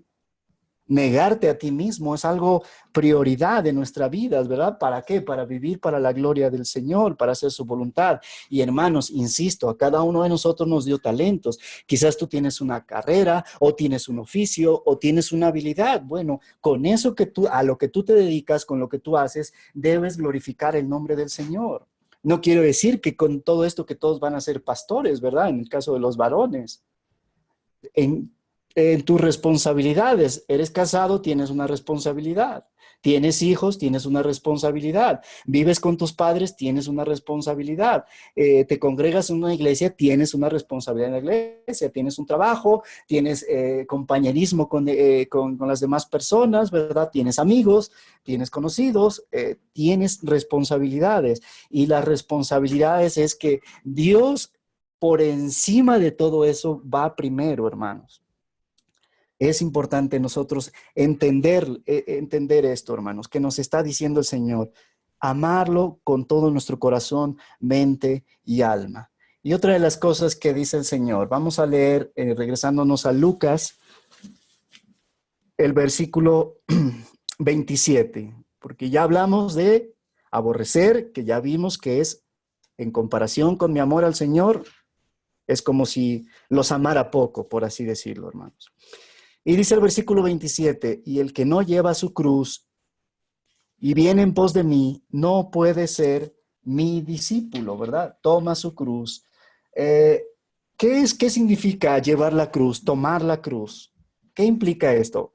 Speaker 5: Negarte a ti mismo es algo prioridad de nuestra vida, ¿verdad? ¿Para qué? Para vivir para la gloria del Señor, para hacer su voluntad. Y hermanos, insisto, a cada uno de nosotros nos dio talentos. Quizás tú tienes una carrera o tienes un oficio o tienes una habilidad. Bueno, con eso a lo que tú te dedicas, con lo que tú haces, debes glorificar el nombre del Señor. No quiero decir que con todo esto que todos van a ser pastores, ¿verdad? En el caso de los varones. En tus responsabilidades, eres casado, tienes una responsabilidad. Tienes hijos, tienes una responsabilidad. Vives con tus padres, tienes una responsabilidad. Te congregas en una iglesia, tienes una responsabilidad en la iglesia. Tienes un trabajo, tienes compañerismo con las demás personas, ¿verdad? Tienes amigos, tienes conocidos, tienes responsabilidades. Y las responsabilidades es que Dios, por encima de todo eso, va primero, hermanos. Es importante nosotros entender esto, hermanos, que nos está diciendo el Señor, amarlo con todo nuestro corazón, mente y alma. Y otra de las cosas que dice el Señor, vamos a leer, regresándonos a Lucas, el versículo 27, porque ya hablamos de aborrecer, que ya vimos que es, en comparación con mi amor al Señor, es como si los amara poco, por así decirlo, hermanos. Y dice el versículo 27, y el que no lleva su cruz y viene en pos de mí, no puede ser mi discípulo, ¿verdad? Toma su cruz. ¿Qué significa llevar la cruz, tomar la cruz? ¿Qué implica esto?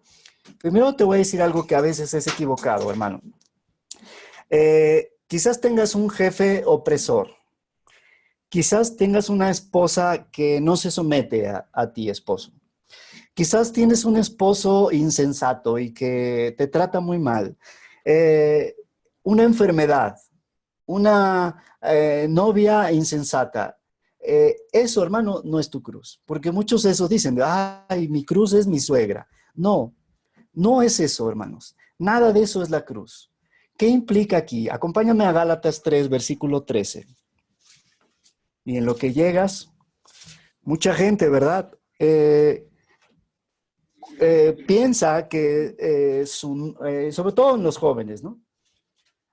Speaker 5: Primero te voy a decir algo que a veces es equivocado, hermano. Quizás tengas un jefe opresor. Quizás tengas una esposa que no se somete a ti, esposo. Quizás tienes un esposo insensato y que te trata muy mal. Una enfermedad, una novia insensata, Eso, hermano, no es tu cruz. Porque muchos de esos dicen, ay, mi cruz es mi suegra. No, no es eso, hermanos. Nada de eso es la cruz. ¿Qué implica aquí? Acompáñame a Gálatas 3, versículo 13. Y en lo que llegas, mucha gente, ¿verdad? Piensa que, sobre todo en los jóvenes, ¿no?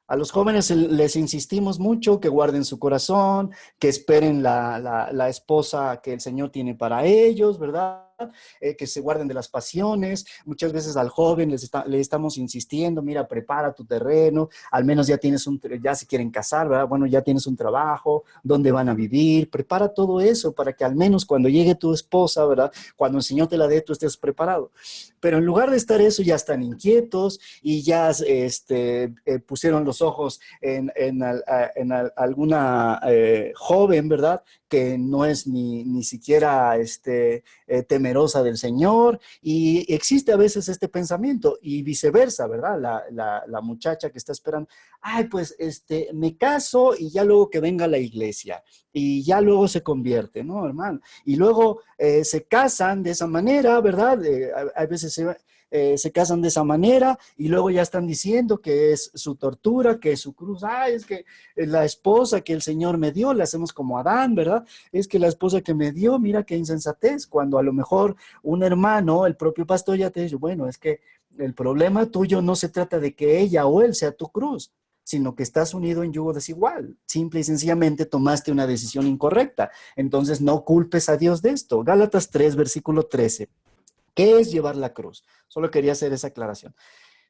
Speaker 5: A los jóvenes les insistimos mucho que guarden su corazón, que esperen la esposa que el Señor tiene para ellos, ¿verdad? Que se guarden de las pasiones. Muchas veces al joven le estamos insistiendo, mira, prepara tu terreno, al menos ya se quieren casar, ¿verdad? Bueno, ya tienes un trabajo, dónde van a vivir, prepara todo eso para que al menos cuando llegue tu esposa, ¿verdad? Cuando el Señor te la dé, tú estés preparado. Pero en lugar de estar eso, ya están inquietos y ya pusieron los ojos en alguna joven, ¿verdad? Que no es ni siquiera temerosa del Señor, y existe a veces este pensamiento y viceversa, ¿verdad? La muchacha que está esperando, ay, pues me caso y ya luego que venga la iglesia y ya luego se convierte, ¿no, hermano? Y luego se casan de esa manera, ¿verdad? A veces se casan de esa manera y luego ya están diciendo que es su tortura, que es su cruz. Ay, es que la esposa que el Señor me dio, la hacemos como Adán, ¿verdad? Es que la esposa que me dio, mira qué insensatez, cuando a lo mejor un hermano, el propio pastor ya te dice, bueno, es que el problema tuyo no se trata de que ella o él sea tu cruz, sino que estás unido en yugo desigual. Simple y sencillamente tomaste una decisión incorrecta. Entonces no culpes a Dios de esto. Gálatas 3, versículo 13. ¿Qué es llevar la cruz? Solo quería hacer esa aclaración.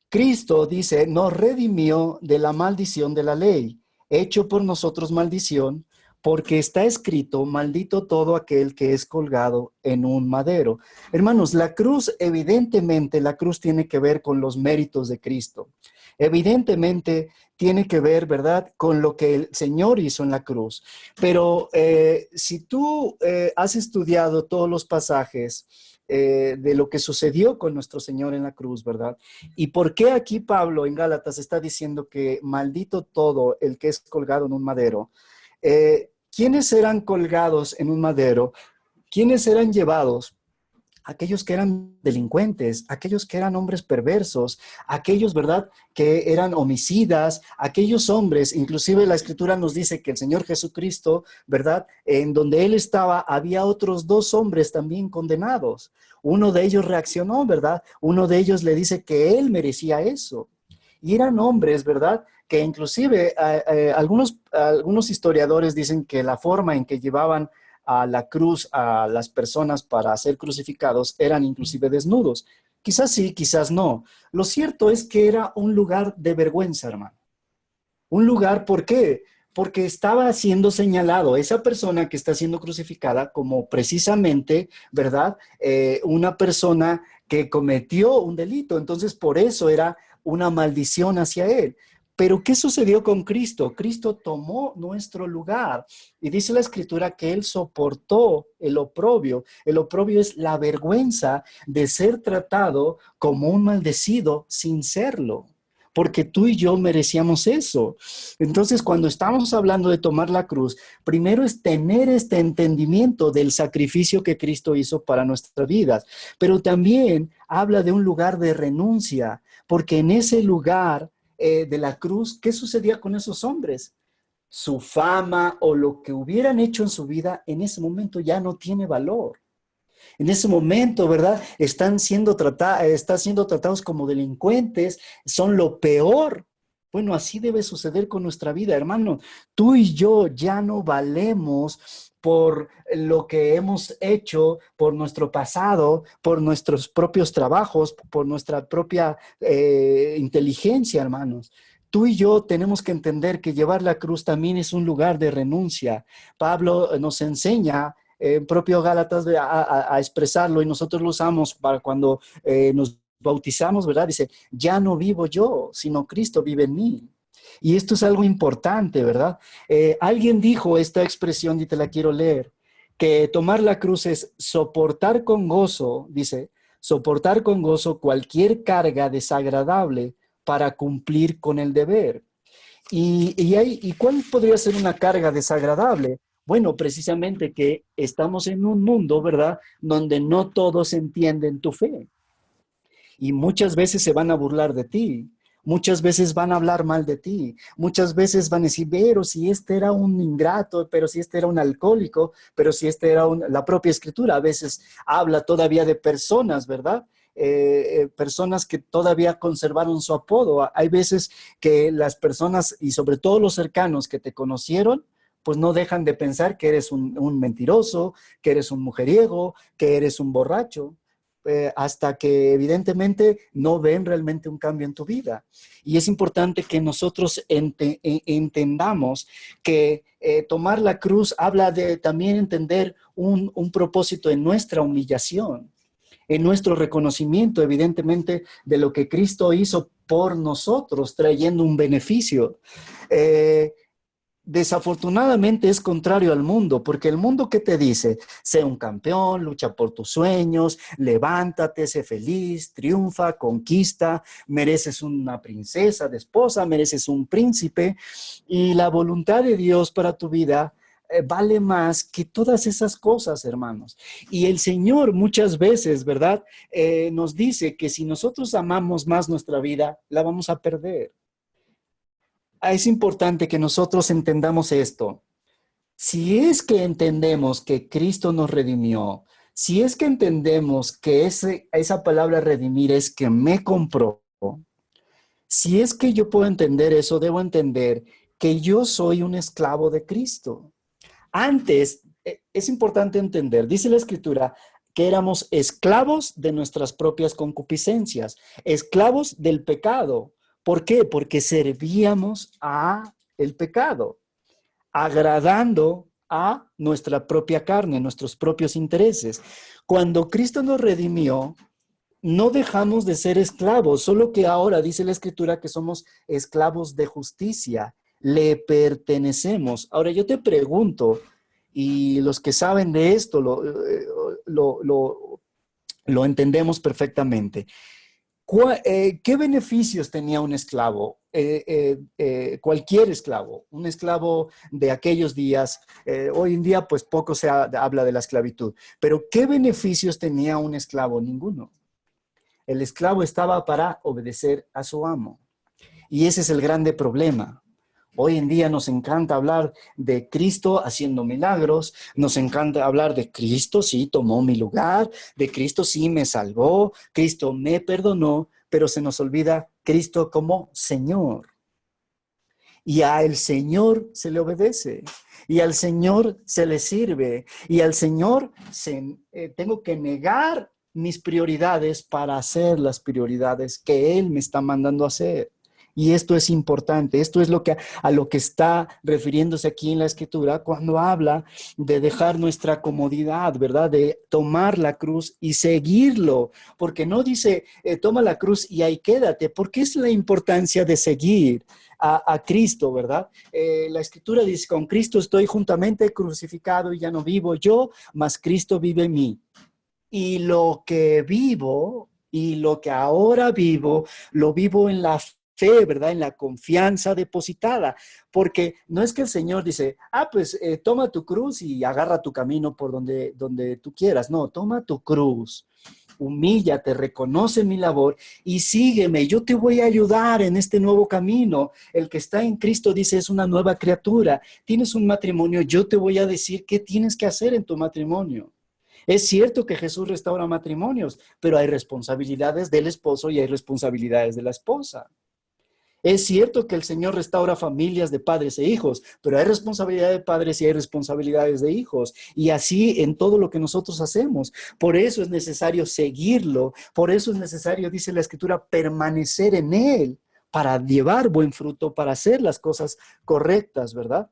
Speaker 5: Cristo dice, nos redimió de la maldición de la ley, hecho por nosotros maldición, porque está escrito, maldito todo aquel que es colgado en un madero. Hermanos, la cruz, evidentemente, la cruz tiene que ver con los méritos de Cristo. Evidentemente, tiene que ver, ¿verdad?, con lo que el Señor hizo en la cruz. Pero si tú has estudiado todos los pasajes de lo que sucedió con nuestro Señor en la cruz, ¿verdad? ¿Y por qué aquí Pablo en Gálatas está diciendo que maldito todo el que es colgado en un madero? ¿Quiénes eran colgados en un madero? ¿Quiénes eran llevados? Aquellos que eran delincuentes, aquellos que eran hombres perversos, aquellos, ¿verdad?, que eran homicidas, aquellos hombres, inclusive la Escritura nos dice que el Señor Jesucristo, ¿verdad?, en donde Él estaba, había otros 2 hombres también condenados. Uno de ellos reaccionó, ¿verdad? Uno de ellos le dice que Él merecía eso. Y eran hombres, ¿verdad?, que inclusive algunos historiadores dicen que la forma en que llevaban a la cruz a las personas para ser crucificados eran inclusive desnudos. Quizás sí, quizás no. Lo cierto es que era un lugar de vergüenza, hermano. Un lugar, ¿por qué? Porque estaba siendo señalado esa persona que está siendo crucificada como precisamente, ¿verdad?, una persona que cometió un delito. Entonces, por eso era una maldición hacia él. Pero ¿qué sucedió con Cristo? Cristo tomó nuestro lugar y dice la Escritura que Él soportó el oprobio. El oprobio es la vergüenza de ser tratado como un maldecido sin serlo, porque tú y yo merecíamos eso. Entonces, cuando estamos hablando de tomar la cruz, primero es tener este entendimiento del sacrificio que Cristo hizo para nuestras vidas, pero también habla de un lugar de renuncia, porque en ese lugar de la cruz, ¿qué sucedía con esos hombres? Su fama o lo que hubieran hecho en su vida en ese momento ya no tiene valor. En ese momento, ¿verdad? Están siendo tratados como delincuentes, son lo peor. Bueno, así debe suceder con nuestra vida, hermano. Tú y yo ya no valemos por lo que hemos hecho, por nuestro pasado, por nuestros propios trabajos, por nuestra propia inteligencia, hermanos. Tú y yo tenemos que entender que llevar la cruz también es un lugar de renuncia. Pablo nos enseña en propio Gálatas a expresarlo y nosotros lo usamos para cuando nos bautizamos, ¿verdad? Dice, ya no vivo yo, sino Cristo vive en mí. Y esto es algo importante, ¿verdad? Alguien dijo esta expresión y te la quiero leer, que tomar la cruz es soportar con gozo, dice, soportar con gozo cualquier carga desagradable para cumplir con el deber. ¿Y cuál podría ser una carga desagradable? Bueno, precisamente que estamos en un mundo, ¿verdad?, donde no todos entienden tu fe. Y muchas veces se van a burlar de ti. Muchas veces van a hablar mal de ti. Muchas veces van a decir, pero si este era un ingrato, pero si este era un alcohólico, pero si este era la propia escritura. A veces habla todavía de personas, ¿verdad? Personas que todavía conservaron su apodo. Hay veces que las personas, y sobre todo los cercanos que te conocieron, pues no dejan de pensar que eres un mentiroso, que eres un mujeriego, que eres un borracho. Hasta que evidentemente no ven realmente un cambio en tu vida. Y es importante que nosotros entendamos que tomar la cruz habla de también entender un propósito en nuestra humillación, en nuestro reconocimiento, evidentemente, de lo que Cristo hizo por nosotros, trayendo un beneficio. Desafortunadamente es contrario al mundo, porque el mundo que te dice, sé un campeón, lucha por tus sueños, levántate, sé feliz, triunfa, conquista, mereces una princesa de esposa, mereces un príncipe, y la voluntad de Dios para tu vida vale más que todas esas cosas, hermanos. Y el Señor muchas veces, ¿verdad?, nos dice que si nosotros amamos más nuestra vida, la vamos a perder. Es importante que nosotros entendamos esto. Si es que entendemos que Cristo nos redimió, si es que entendemos que esa palabra redimir es que me compró, si es que yo puedo entender eso, debo entender que yo soy un esclavo de Cristo. Antes, es importante entender, dice la Escritura, que éramos esclavos de nuestras propias concupiscencias, esclavos del pecado. ¿Por qué? Porque servíamos a el pecado, agradando a nuestra propia carne, nuestros propios intereses. Cuando Cristo nos redimió, no dejamos de ser esclavos, solo que ahora dice la Escritura que somos esclavos de justicia, le pertenecemos. Ahora yo te pregunto, y los que saben de esto lo entendemos perfectamente. ¿Qué beneficios tenía un esclavo? Cualquier esclavo, un esclavo de aquellos días, hoy en día pues poco se habla de la esclavitud, pero ¿qué beneficios tenía un esclavo? Ninguno. El esclavo estaba para obedecer a su amo. Y ese es el grande problema. Hoy en día nos encanta hablar de Cristo haciendo milagros, nos encanta hablar de Cristo, sí, tomó mi lugar, de Cristo, sí, me salvó, Cristo me perdonó, pero se nos olvida Cristo como Señor. Y al Señor se le obedece, y al Señor se le sirve, y al Señor tengo que negar mis prioridades para hacer las prioridades que Él me está mandando a hacer. Y esto es importante, esto es a lo que está refiriéndose aquí en la Escritura cuando habla de dejar nuestra comodidad, ¿verdad? De tomar la cruz y seguirlo, porque no dice, toma la cruz y ahí quédate, porque es la importancia de seguir a Cristo, ¿verdad? La Escritura dice, con Cristo estoy juntamente crucificado y ya no vivo yo, mas Cristo vive en mí. Y lo que vivo y lo que ahora vivo, lo vivo en la fe, ¿verdad? En la confianza depositada, porque no es que el Señor dice, pues toma tu cruz y agarra tu camino por donde tú quieras. No, toma tu cruz, humíllate, reconoce mi labor y sígueme. Yo te voy a ayudar en este nuevo camino. El que está en Cristo dice, es una nueva criatura. Tienes un matrimonio, yo te voy a decir qué tienes que hacer en tu matrimonio. Es cierto que Jesús restaura matrimonios, pero hay responsabilidades del esposo y hay responsabilidades de la esposa. Es cierto que el Señor restaura familias de padres e hijos, pero hay responsabilidad de padres y hay responsabilidades de hijos. Y así en todo lo que nosotros hacemos. Por eso es necesario seguirlo. Por eso es necesario, dice la Escritura, permanecer en Él para llevar buen fruto, para hacer las cosas correctas, ¿verdad?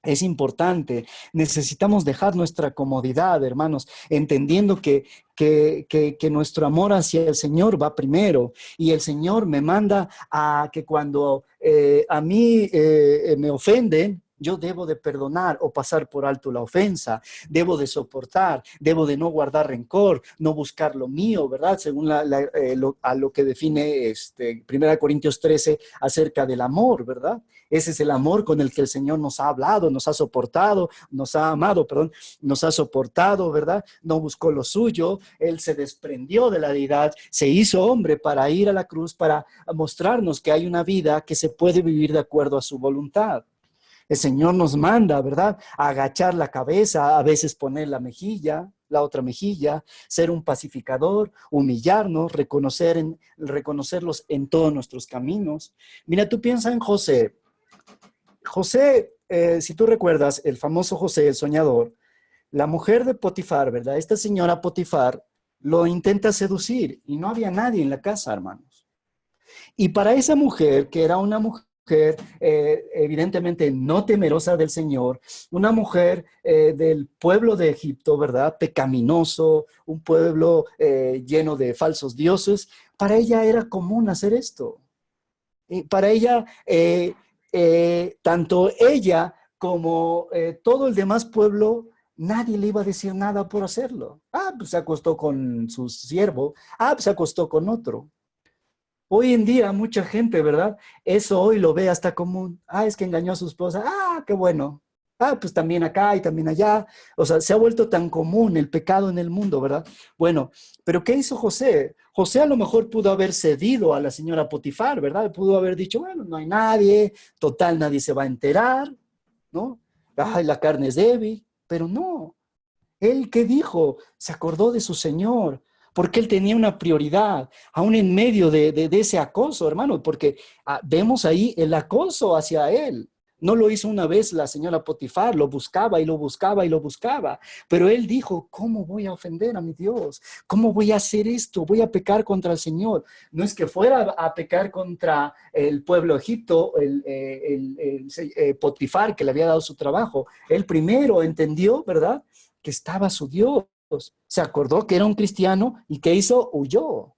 Speaker 5: Es importante, necesitamos dejar nuestra comodidad, hermanos, entendiendo que nuestro amor hacia el Señor va primero y el Señor me manda a que cuando a mí me ofenden, Yo debo de perdonar o pasar por alto la ofensa, debo de soportar, debo de no guardar rencor, no buscar lo mío, ¿verdad? Según a lo que define 1 Corintios 13 acerca del amor, ¿verdad? Ese es el amor con el que el Señor nos ha hablado, nos ha soportado, nos ha amado, perdón, nos ha soportado, ¿verdad? No buscó lo suyo, Él se desprendió de la deidad, se hizo hombre para ir a la cruz, para mostrarnos que hay una vida que se puede vivir de acuerdo a su voluntad. El Señor nos manda, ¿verdad?, a agachar la cabeza, a veces poner la mejilla, la otra mejilla, ser un pacificador, humillarnos, reconocerlos en todos nuestros caminos. Mira, tú piensa en José. José, si tú recuerdas, el famoso José, el soñador, la mujer de Potifar, ¿verdad? Esta señora Potifar lo intenta seducir y no había nadie en la casa, hermanos. Y para esa mujer, que era una mujer evidentemente no temerosa del Señor, una mujer del pueblo de Egipto, ¿verdad? Pecaminoso, un pueblo lleno de falsos dioses, para ella era común hacer esto. Y para ella, tanto ella como todo el demás pueblo, nadie le iba a decir nada por hacerlo. Ah, pues se acostó con su siervo. Ah, pues se acostó con otro. Hoy en día mucha gente, ¿verdad? Eso hoy lo ve hasta común. Ah, es que engañó a su esposa. Ah, qué bueno. Ah, pues también acá y también allá. O sea, se ha vuelto tan común el pecado en el mundo, ¿verdad? Bueno, pero ¿qué hizo José? José a lo mejor pudo haber cedido a la señora Potifar, ¿verdad? Pudo haber dicho, bueno, no hay nadie, total, nadie se va a enterar, ¿no? Ay, la carne es débil, pero no. ¿Él qué dijo? Se acordó de su Señor, porque él tenía una prioridad, aún en medio de ese acoso, hermano, porque vemos ahí el acoso hacia él. No lo hizo una vez la señora Potifar, lo buscaba y lo buscaba y lo buscaba, pero él dijo, ¿cómo voy a ofender a mi Dios? ¿Cómo voy a hacer esto? Voy a pecar contra el Señor. No es que fuera a pecar contra el pueblo de Egipto, Potifar, que le había dado su trabajo. Él primero entendió, ¿verdad?, que estaba su Dios. Se acordó que era un cristiano y ¿qué hizo? Huyó.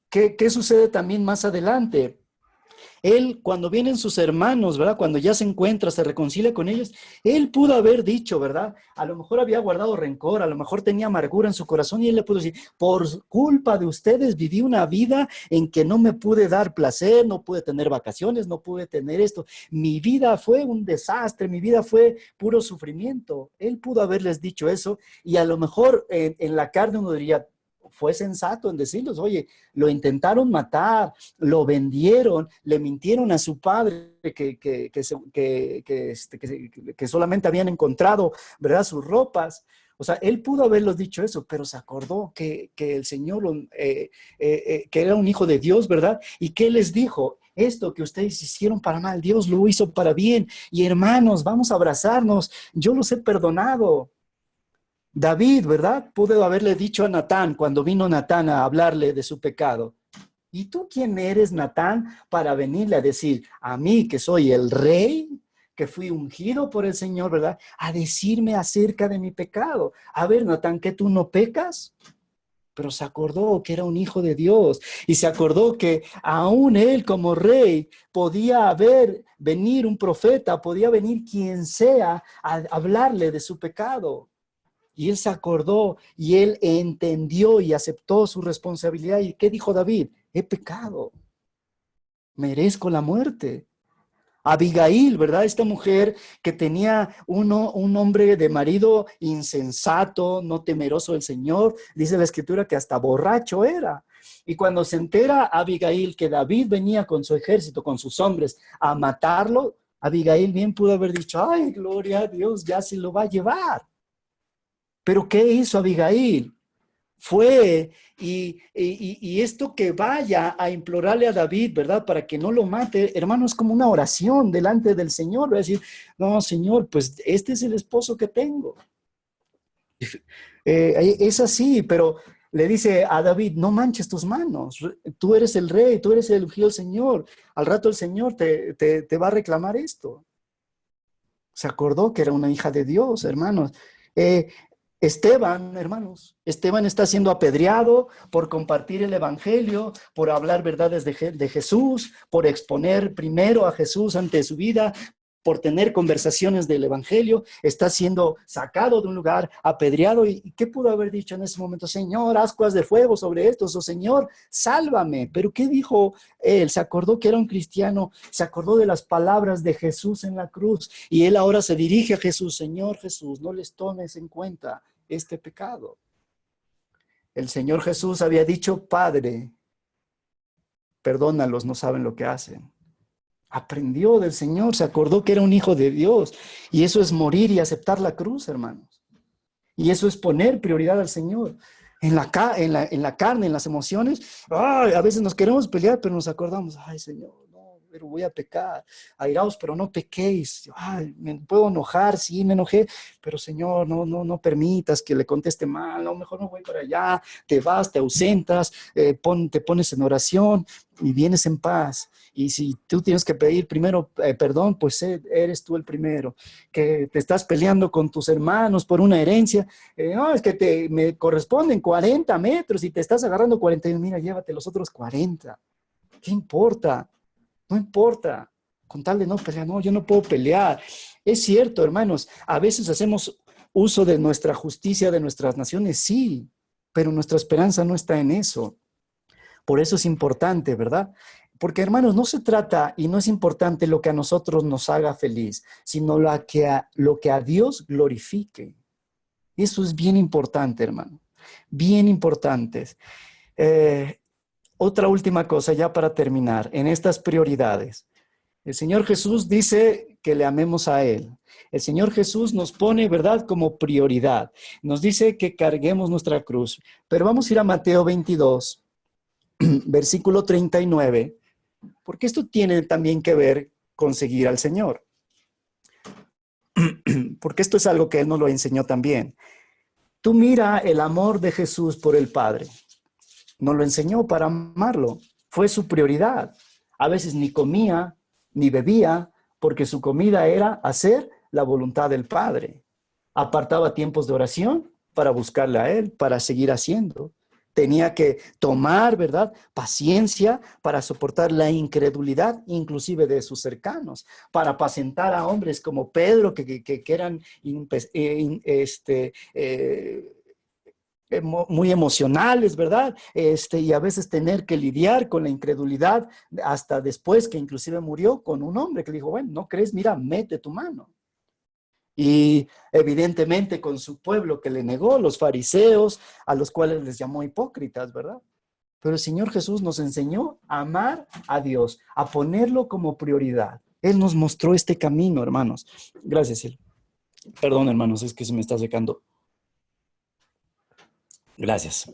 Speaker 5: ¿Qué sucede también más adelante? Él, cuando vienen sus hermanos, ¿verdad? Cuando ya se encuentra, se reconcilia con ellos, él pudo haber dicho, ¿verdad? A lo mejor había guardado rencor, a lo mejor tenía amargura en su corazón y él le pudo decir, por culpa de ustedes viví una vida en que no me pude dar placer, no pude tener vacaciones, no pude tener esto. Mi vida fue un desastre, mi vida fue puro sufrimiento. Él pudo haberles dicho eso y a lo mejor en la carne uno diría, fue sensato en decirles, oye, lo intentaron matar, lo vendieron, le mintieron a su padre que solamente habían encontrado, ¿verdad?, sus ropas. O sea, él pudo haberlos dicho eso, pero se acordó que el Señor, que era un hijo de Dios, ¿verdad? ¿Y qué les dijo? Esto que ustedes hicieron para mal, Dios lo hizo para bien. Y hermanos, vamos a abrazarnos, yo los he perdonado. David, ¿verdad?, pudo haberle dicho a Natán, cuando vino Natán a hablarle de su pecado, ¿y tú quién eres, Natán, para venirle a decir a mí, que soy el rey, que fui ungido por el Señor, ¿verdad?, a decirme acerca de mi pecado? A ver, Natán, ¿que tú no pecas? Pero se acordó que era un hijo de Dios y se acordó que aún él como rey podía venir un profeta, podía venir quien sea a hablarle de su pecado. Y él se acordó y él entendió y aceptó su responsabilidad. ¿Y qué dijo David? He pecado, merezco la muerte. Abigail, ¿verdad? Esta mujer que tenía un hombre de marido insensato, no temeroso del Señor, dice la Escritura que hasta borracho era. Y cuando se entera Abigail que David venía con su ejército, con sus hombres, a matarlo, Abigail bien pudo haber dicho, ay, gloria a Dios, ya se lo va a llevar. Pero ¿qué hizo Abigail? Fue y esto que vaya a implorarle a David, ¿verdad?, para que no lo mate, hermano, es como una oración delante del Señor. Va a decir, no, Señor, pues este es el esposo que tengo. Es así, pero le dice a David, no manches tus manos, tú eres el rey, tú eres el ungido del Señor, al rato el Señor te va a reclamar esto. Se acordó que era una hija de Dios, hermanos. Esteban, hermanos, Esteban está siendo apedreado por compartir el evangelio, por hablar verdades de Jesús, por exponer primero a Jesús ante su vida, por tener conversaciones del evangelio, está siendo sacado de un lugar, apedreado. ¿Y qué pudo haber dicho en ese momento? Señor, ascuas de fuego sobre estos, o Señor, sálvame. Pero ¿qué dijo él? Se acordó que era un cristiano, se acordó de las palabras de Jesús en la cruz, y él ahora se dirige a Jesús. Señor Jesús, no les tomes en cuenta este pecado. El Señor Jesús había dicho: Padre, perdónalos, no saben lo que hacen. Aprendió del Señor, se acordó que era un hijo de Dios. Y eso es morir y aceptar la cruz, hermanos. Y eso es poner prioridad al Señor. En la carne, en las emociones, a veces nos queremos pelear, pero nos acordamos: ay, Señor, no, pero voy a pecar. Airaos, pero no pequéis. Ay, me puedo enojar, sí, me enojé, pero Señor, no permitas que le conteste mal. No, mejor no voy para allá. Te vas, te ausentas, te pones en oración y vienes en paz. Y si tú tienes que pedir primero perdón, pues eres tú el primero. Que te estás peleando con tus hermanos por una herencia, no, es que me corresponden 40 metros y te estás agarrando 41, mira, llévate los otros 40. ¿Qué importa? No importa, con tal de no pelear. No, yo no puedo pelear. Es cierto, hermanos, a veces hacemos uso de nuestra justicia, de nuestras naciones, sí, pero nuestra esperanza no está en eso. Por eso es importante, ¿verdad? Porque, hermanos, no se trata y no es importante lo que a nosotros nos haga feliz, sino lo que a Dios glorifique. Eso es bien importante, hermano. Bien importante. Otra última cosa ya para terminar, en estas prioridades. El Señor Jesús dice que le amemos a Él. El Señor Jesús nos pone, ¿verdad?, como prioridad. Nos dice que carguemos nuestra cruz. Pero vamos a ir a Mateo 22, versículo 39, porque esto tiene también que ver con seguir al Señor. Porque esto es algo que Él nos lo enseñó también. Tú mira el amor de Jesús por el Padre. Nos lo enseñó para amarlo. Fue su prioridad. A veces ni comía, ni bebía, porque su comida era hacer la voluntad del Padre. Apartaba tiempos de oración para buscarle a Él, para seguir haciendo. Tenía que tomar, ¿verdad?, paciencia para soportar la incredulidad, inclusive de sus cercanos, para apacentar a hombres como Pedro, que eran muy emocionales, ¿verdad? Y a veces tener que lidiar con la incredulidad hasta después que inclusive murió con un hombre que le dijo: bueno, ¿no crees? Mira, mete tu mano. Y evidentemente con su pueblo que le negó, los fariseos, a los cuales les llamó hipócritas, ¿verdad? Pero el Señor Jesús nos enseñó a amar a Dios, a ponerlo como prioridad. Él nos mostró este camino, hermanos. Gracias, Él. Perdón, hermanos, es que se me está secando. Gracias.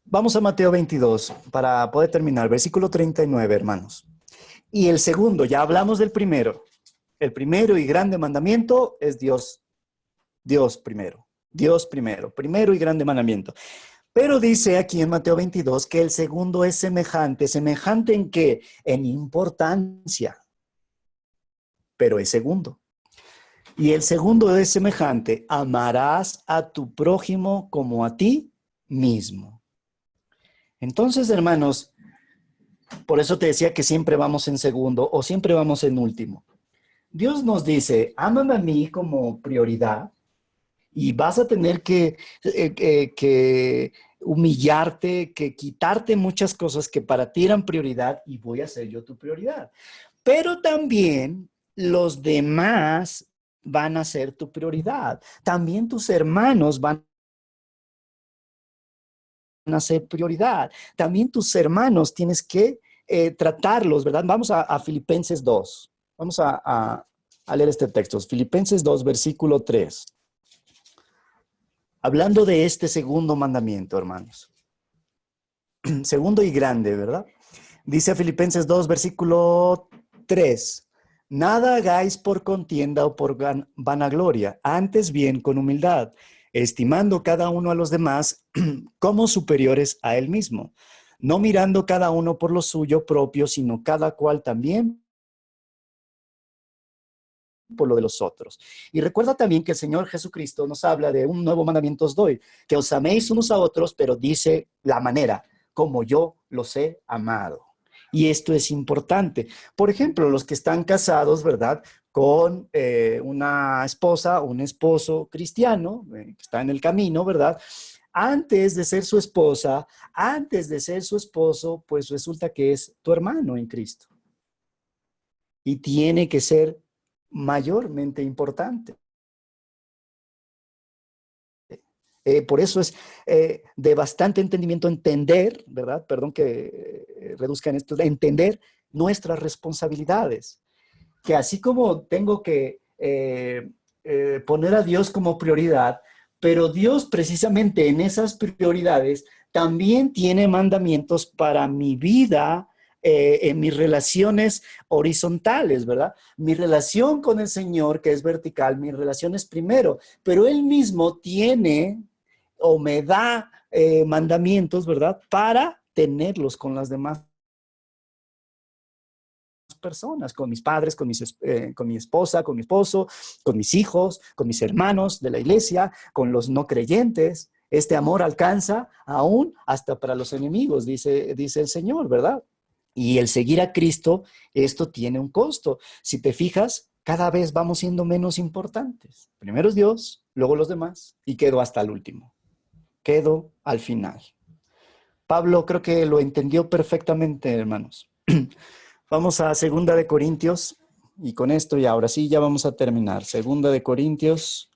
Speaker 5: Vamos a Mateo 22 para poder terminar. Versículo 39, hermanos. Y el segundo, ya hablamos del primero. El primero y grande mandamiento es Dios primero y grande mandamiento. Pero dice aquí en Mateo 22 que el segundo es semejante. ¿Semejante en qué? En importancia, pero es segundo. Y el segundo es semejante: amarás a tu prójimo como a ti mismo. Entonces, hermanos, por eso te decía que siempre vamos en segundo o siempre vamos en último. Dios nos dice: ámame a mí como prioridad y vas a tener que humillarte, que quitarte muchas cosas que para ti eran prioridad y voy a ser yo tu prioridad. Pero también los demás van a ser tu prioridad. También tus hermanos van a ser prioridad. También tus hermanos tienes que tratarlos, ¿verdad? Vamos a Filipenses 2. Vamos a leer este texto. Filipenses 2, versículo 3. Hablando de este segundo mandamiento, hermanos. Segundo y grande, ¿verdad? Dice Filipenses 2, versículo 3. Nada hagáis por contienda o por vanagloria, antes bien con humildad, estimando cada uno a los demás como superiores a él mismo, no mirando cada uno por lo suyo propio, sino cada cual también por lo de los otros. Y recuerda también que el Señor Jesucristo nos habla de un nuevo mandamiento os doy, que os améis unos a otros, pero dice la manera, como yo los he amado. Y esto es importante. Por ejemplo, los que están casados, ¿verdad? Con una esposa o un esposo cristiano, que está en el camino, ¿verdad? Antes de ser su esposa, antes de ser su esposo, pues resulta que es tu hermano en Cristo. Y tiene que ser mayormente importante. Por eso es de bastante entendimiento entender, ¿verdad? Perdón que reduzcan esto, de entender nuestras responsabilidades. Que así como tengo que poner a Dios como prioridad, pero Dios precisamente en esas prioridades también tiene mandamientos para mi vida, en mis relaciones horizontales, ¿verdad? Mi relación con el Señor, que es vertical, mi relación es primero, pero Él mismo tiene o me da mandamientos, ¿verdad? Para tenerlos con las demás personas, con mis padres, con mi esposa, con mi esposo, con mis hijos, con mis hermanos de la iglesia, con los no creyentes. Este amor alcanza aún hasta para los enemigos, dice el Señor, ¿verdad? Y el seguir a Cristo, esto tiene un costo. Si te fijas, cada vez vamos siendo menos importantes. Primero es Dios, luego los demás, y quedo hasta el último. Quedo al final. Pablo creo que lo entendió perfectamente, hermanos. Vamos a 2 de Corintios, y con esto ya, ahora sí, ya vamos a terminar. 2 de Corintios.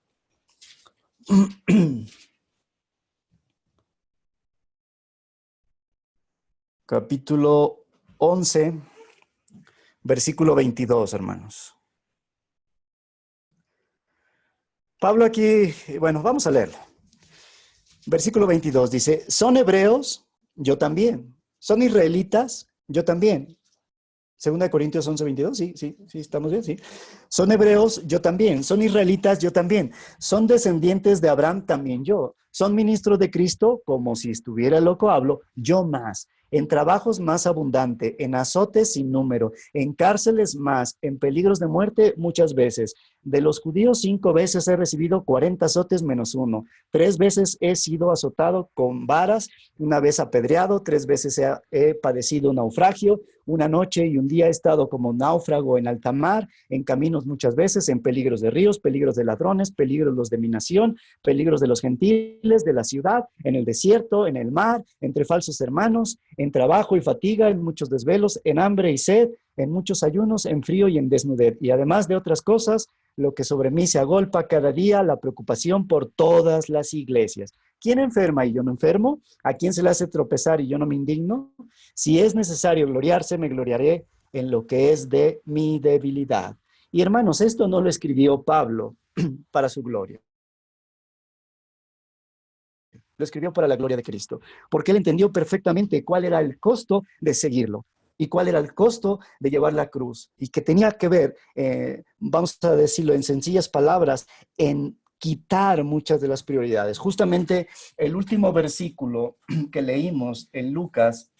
Speaker 5: Capítulo 11, versículo 22, hermanos. Pablo aquí, bueno, vamos a leerlo. Versículo 22 dice, son hebreos, yo también. Son israelitas, yo también. 2 Corintios 11, 22, sí, estamos bien, sí. Son hebreos, yo también. Son israelitas, yo también. Son descendientes de Abraham, también yo. Son ministros de Cristo, como si estuviera loco hablo, yo más. En trabajos más abundante, en azotes sin número, en cárceles más, en peligros de muerte muchas veces. De los judíos 5 veces he recibido 40 azotes menos 1. 3 veces he sido azotado con varas, 1 vez apedreado, 3 veces he padecido naufragio, 1 noche y 1 día he estado como náufrago en alta mar, en caminos muchas veces, en peligros de ríos, peligros de ladrones, peligros los de mi nación, peligros de los gentiles, de la ciudad, en el desierto, en el mar, entre falsos hermanos, en trabajo y fatiga, en muchos desvelos, en hambre y sed, en muchos ayunos, en frío y en desnudez. Y además de otras cosas, lo que sobre mí se agolpa cada día, la preocupación por todas las iglesias. ¿Quién enferma y yo no enfermo? ¿A quién se le hace tropezar y yo no me indigno? Si es necesario gloriarse, me gloriaré en lo que es de mi debilidad. Y hermanos, esto no lo escribió Pablo para su gloria. Lo escribió para la gloria de Cristo, porque él entendió perfectamente cuál era el costo de seguirlo y cuál era el costo de llevar la cruz, y que tenía que ver, vamos a decirlo en sencillas palabras, en quitar muchas de las prioridades. Justamente el último versículo que leímos en Lucas,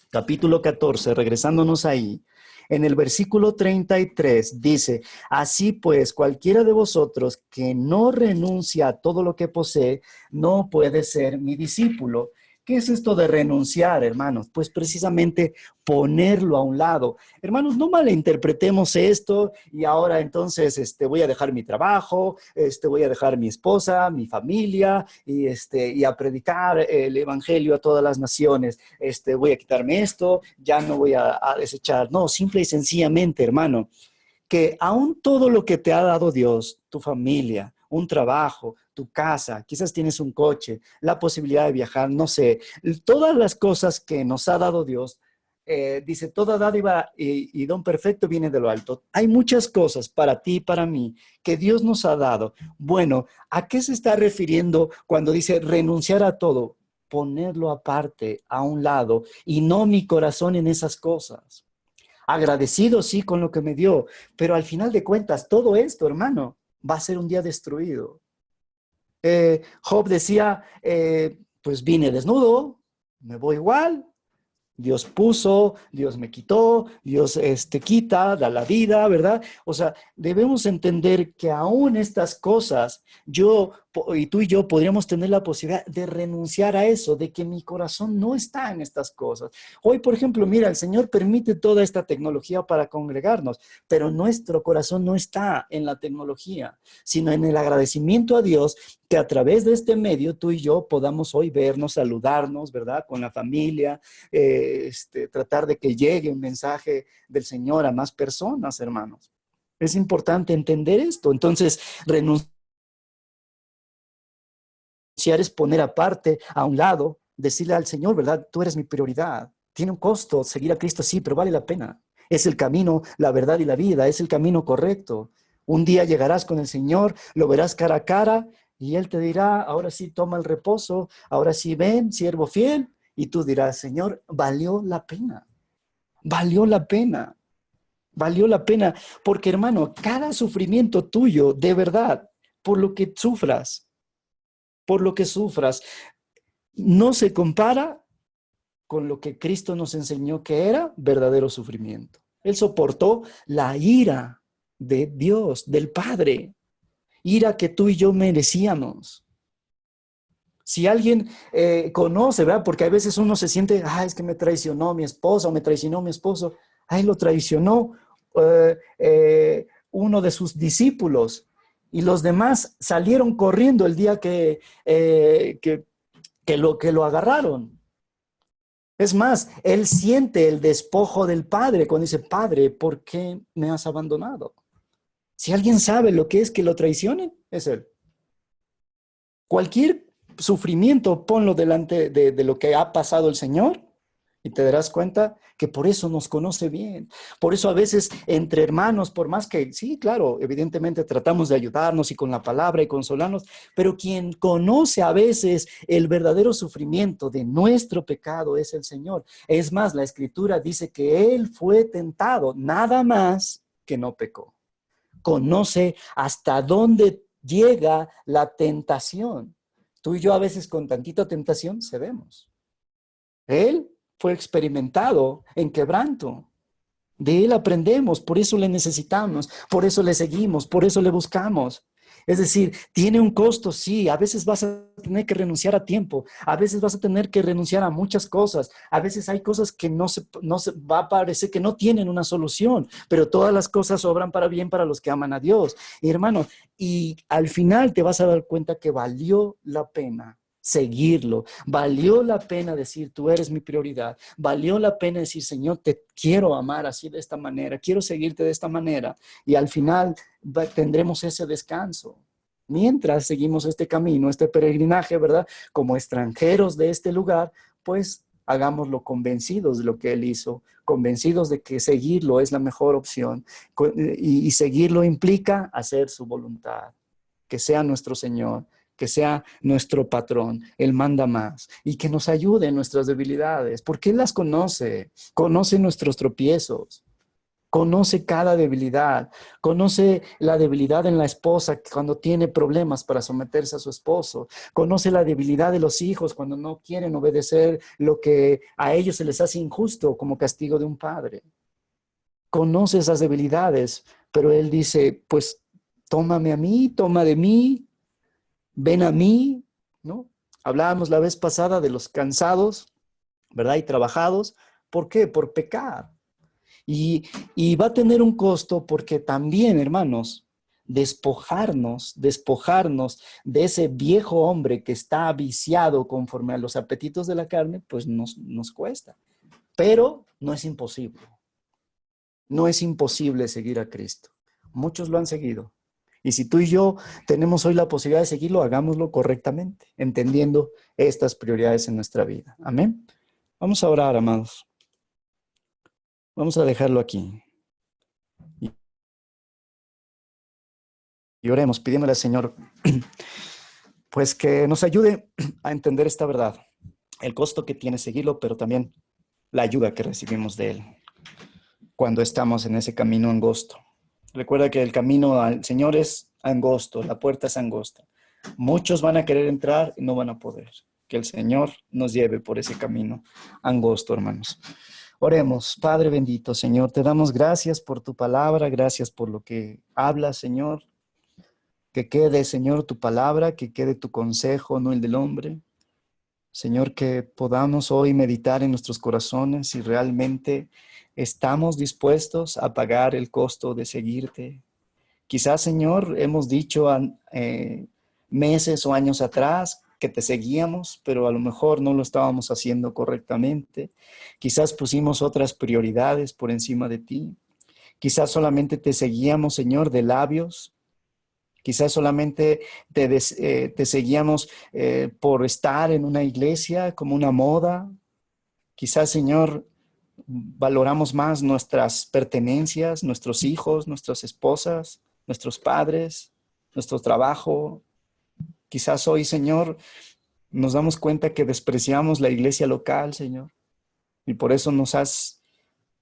Speaker 5: capítulo 14, regresándonos ahí, en el versículo 33 dice, así pues, cualquiera de vosotros que no renuncia a todo lo que posee, no puede ser mi discípulo. ¿Qué es esto de renunciar, hermanos? Pues precisamente ponerlo a un lado. Hermanos, no malinterpretemos esto y ahora entonces voy a dejar mi trabajo, voy a dejar mi esposa, mi familia y a predicar el evangelio a todas las naciones. Voy a quitarme esto, ya no voy a desechar. No, simple y sencillamente, hermano, que aún todo lo que te ha dado Dios, tu familia, un trabajo, tu casa, quizás tienes un coche, la posibilidad de viajar, no sé, todas las cosas que nos ha dado Dios, dice, toda dádiva y don perfecto viene de lo alto. Hay muchas cosas para ti y para mí que Dios nos ha dado. Bueno, ¿a qué se está refiriendo cuando dice renunciar a todo? Ponerlo aparte, a un lado, y no mi corazón en esas cosas. Agradecido, sí, con lo que me dio, pero al final de cuentas, todo esto, hermano, va a ser un día destruido. Job decía, pues vine desnudo, me voy igual. Dios puso, Dios me quitó, Dios quita, da la vida, ¿verdad? O sea, debemos entender que aún estas cosas yo y tú y yo podríamos tener la posibilidad de renunciar a eso, de que mi corazón no está en estas cosas. Hoy, por ejemplo, mira, el Señor permite toda esta tecnología para congregarnos, pero nuestro corazón no está en la tecnología, sino en el agradecimiento a Dios que a través de este medio tú y yo podamos hoy vernos, saludarnos, ¿verdad? Con la familia, tratar de que llegue un mensaje del Señor a más personas, hermanos. Es importante entender esto. Entonces, renunciar es poner aparte, a un lado, decirle al Señor, ¿verdad? Tú eres mi prioridad. Tiene un costo seguir a Cristo, sí, pero vale la pena. Es el camino, la verdad y la vida, es el camino correcto. Un día llegarás con el Señor, lo verás cara a cara y Él te dirá, ahora sí toma el reposo, ahora sí ven, siervo fiel. Y tú dirás, Señor, valió la pena, valió la pena, valió la pena. Porque hermano, cada sufrimiento tuyo, de verdad, por lo que sufras, no se compara con lo que Cristo nos enseñó que era verdadero sufrimiento. Él soportó la ira de Dios, del Padre, ira que tú y yo merecíamos. Si alguien conoce, ¿verdad? Porque a veces uno se siente, es que me traicionó mi esposa o me traicionó mi esposo. Lo traicionó uno de sus discípulos y los demás salieron corriendo el día que lo agarraron. Es más, él siente el despojo del Padre cuando dice, Padre, ¿por qué me has abandonado? Si alguien sabe lo que es que lo traicionen, es él. Cualquier sufrimiento, ponlo delante de lo que ha pasado el Señor y te darás cuenta que por eso nos conoce bien. Por eso a veces entre hermanos, por más que, sí, claro, evidentemente tratamos de ayudarnos y con la palabra y consolarnos, pero quien conoce a veces el verdadero sufrimiento de nuestro pecado es el Señor. Es más, la Escritura dice que Él fue tentado, nada más que no pecó. Conoce hasta dónde llega la tentación. Tú y yo a veces con tantita tentación cedemos. Él fue experimentado en quebranto. De Él aprendemos, por eso le necesitamos, por eso le seguimos, por eso le buscamos. Es decir, tiene un costo, sí, a veces vas a tener que renunciar a tiempo, a veces vas a tener que renunciar a muchas cosas, a veces hay cosas que no se va a parecer que no tienen una solución, pero todas las cosas obran para bien para los que aman a Dios. Y hermano, y al final te vas a dar cuenta que valió la pena seguirlo, valió la pena decir, tú eres mi prioridad, valió la pena decir, Señor, te quiero amar así de esta manera, quiero seguirte de esta manera, y al final tendremos ese descanso. Mientras seguimos este camino, este peregrinaje, ¿verdad? Como extranjeros de este lugar, pues hagámoslo convencidos de lo que Él hizo, convencidos de que seguirlo es la mejor opción, y seguirlo implica hacer su voluntad, que sea nuestro Señor, que sea nuestro patrón, Él manda más, y que nos ayude en nuestras debilidades, porque Él las conoce nuestros tropiezos, conoce cada debilidad, conoce la debilidad en la esposa cuando tiene problemas para someterse a su esposo, conoce la debilidad de los hijos cuando no quieren obedecer lo que a ellos se les hace injusto como castigo de un padre. Conoce esas debilidades, pero Él dice, pues tómame a mí, toma de mí, ven a mí, ¿no? Hablábamos la vez pasada de los cansados, ¿verdad? Y trabajados. ¿Por qué? Por pecar. Y va a tener un costo porque también, hermanos, despojarnos de ese viejo hombre que está viciado conforme a los apetitos de la carne, pues nos cuesta. Pero no es imposible. No es imposible seguir a Cristo. Muchos lo han seguido. Y si tú y yo tenemos hoy la posibilidad de seguirlo, hagámoslo correctamente, entendiendo estas prioridades en nuestra vida. Amén. Vamos a orar, amados. Vamos a dejarlo aquí. Y oremos pidiéndole al Señor, pues que nos ayude a entender esta verdad, el costo que tiene seguirlo, pero también la ayuda que recibimos de Él cuando estamos en ese camino angosto. Recuerda que el camino al Señor es angosto, la puerta es angosta. Muchos van a querer entrar y no van a poder. Que el Señor nos lleve por ese camino angosto, hermanos. Oremos. Padre bendito, Señor, te damos gracias por tu palabra, gracias por lo que hablas, Señor. Que quede, Señor, tu palabra, que quede tu consejo, no el del hombre. Señor, que podamos hoy meditar en nuestros corazones si realmente estamos dispuestos a pagar el costo de seguirte. Quizás, Señor, hemos dicho meses o años atrás que te seguíamos, pero a lo mejor no lo estábamos haciendo correctamente. Quizás pusimos otras prioridades por encima de ti. Quizás solamente te seguíamos, Señor, de labios. Quizás solamente te seguíamos por estar en una iglesia como una moda. Quizás, Señor, valoramos más nuestras pertenencias, nuestros hijos, nuestras esposas, nuestros padres, nuestro trabajo. Quizás hoy, Señor, nos damos cuenta que despreciamos la iglesia local, Señor. Y por eso nos has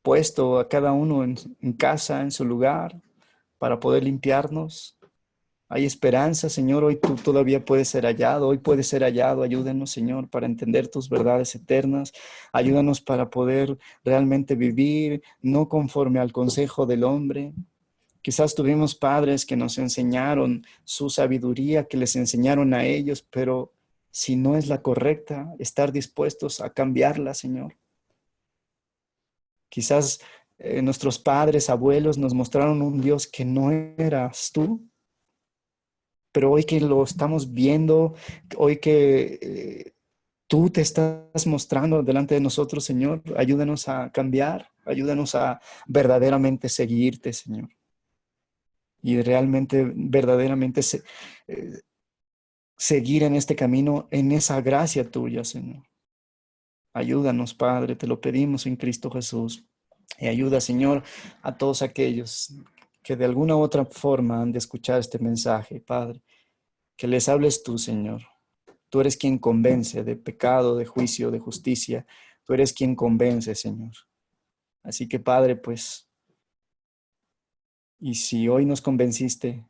Speaker 5: puesto a cada uno en casa, en su lugar, para poder limpiarnos. Hay esperanza, Señor, hoy tú todavía puedes ser hallado, hoy puedes ser hallado. Ayúdanos, Señor, para entender tus verdades eternas. Ayúdanos para poder realmente vivir, no conforme al consejo del hombre. Quizás tuvimos padres que nos enseñaron su sabiduría, que les enseñaron a ellos, pero si no es la correcta, estar dispuestos a cambiarla, Señor. Quizás nuestros padres, abuelos nos mostraron un Dios que no eras tú. Pero hoy que lo estamos viendo, hoy que tú te estás mostrando delante de nosotros, Señor, ayúdanos a cambiar, ayúdanos a verdaderamente seguirte, Señor. Y realmente, verdaderamente seguir en este camino, en esa gracia tuya, Señor. Ayúdanos, Padre, te lo pedimos en Cristo Jesús. Y ayuda, Señor, a todos aquellos que de alguna u otra forma han de escuchar este mensaje, Padre. Que les hables tú, Señor. Tú eres quien convence de pecado, de juicio, de justicia. Tú eres quien convence, Señor. Así que, Padre, pues, y si hoy nos convenciste,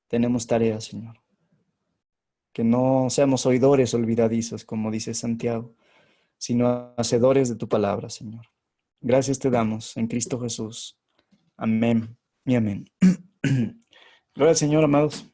Speaker 5: tenemos tarea, Señor. Que no seamos oidores olvidadizos, como dice Santiago, sino hacedores de tu palabra, Señor. Gracias te damos en Cristo Jesús. Amén y amén. Gloria al Señor, amados.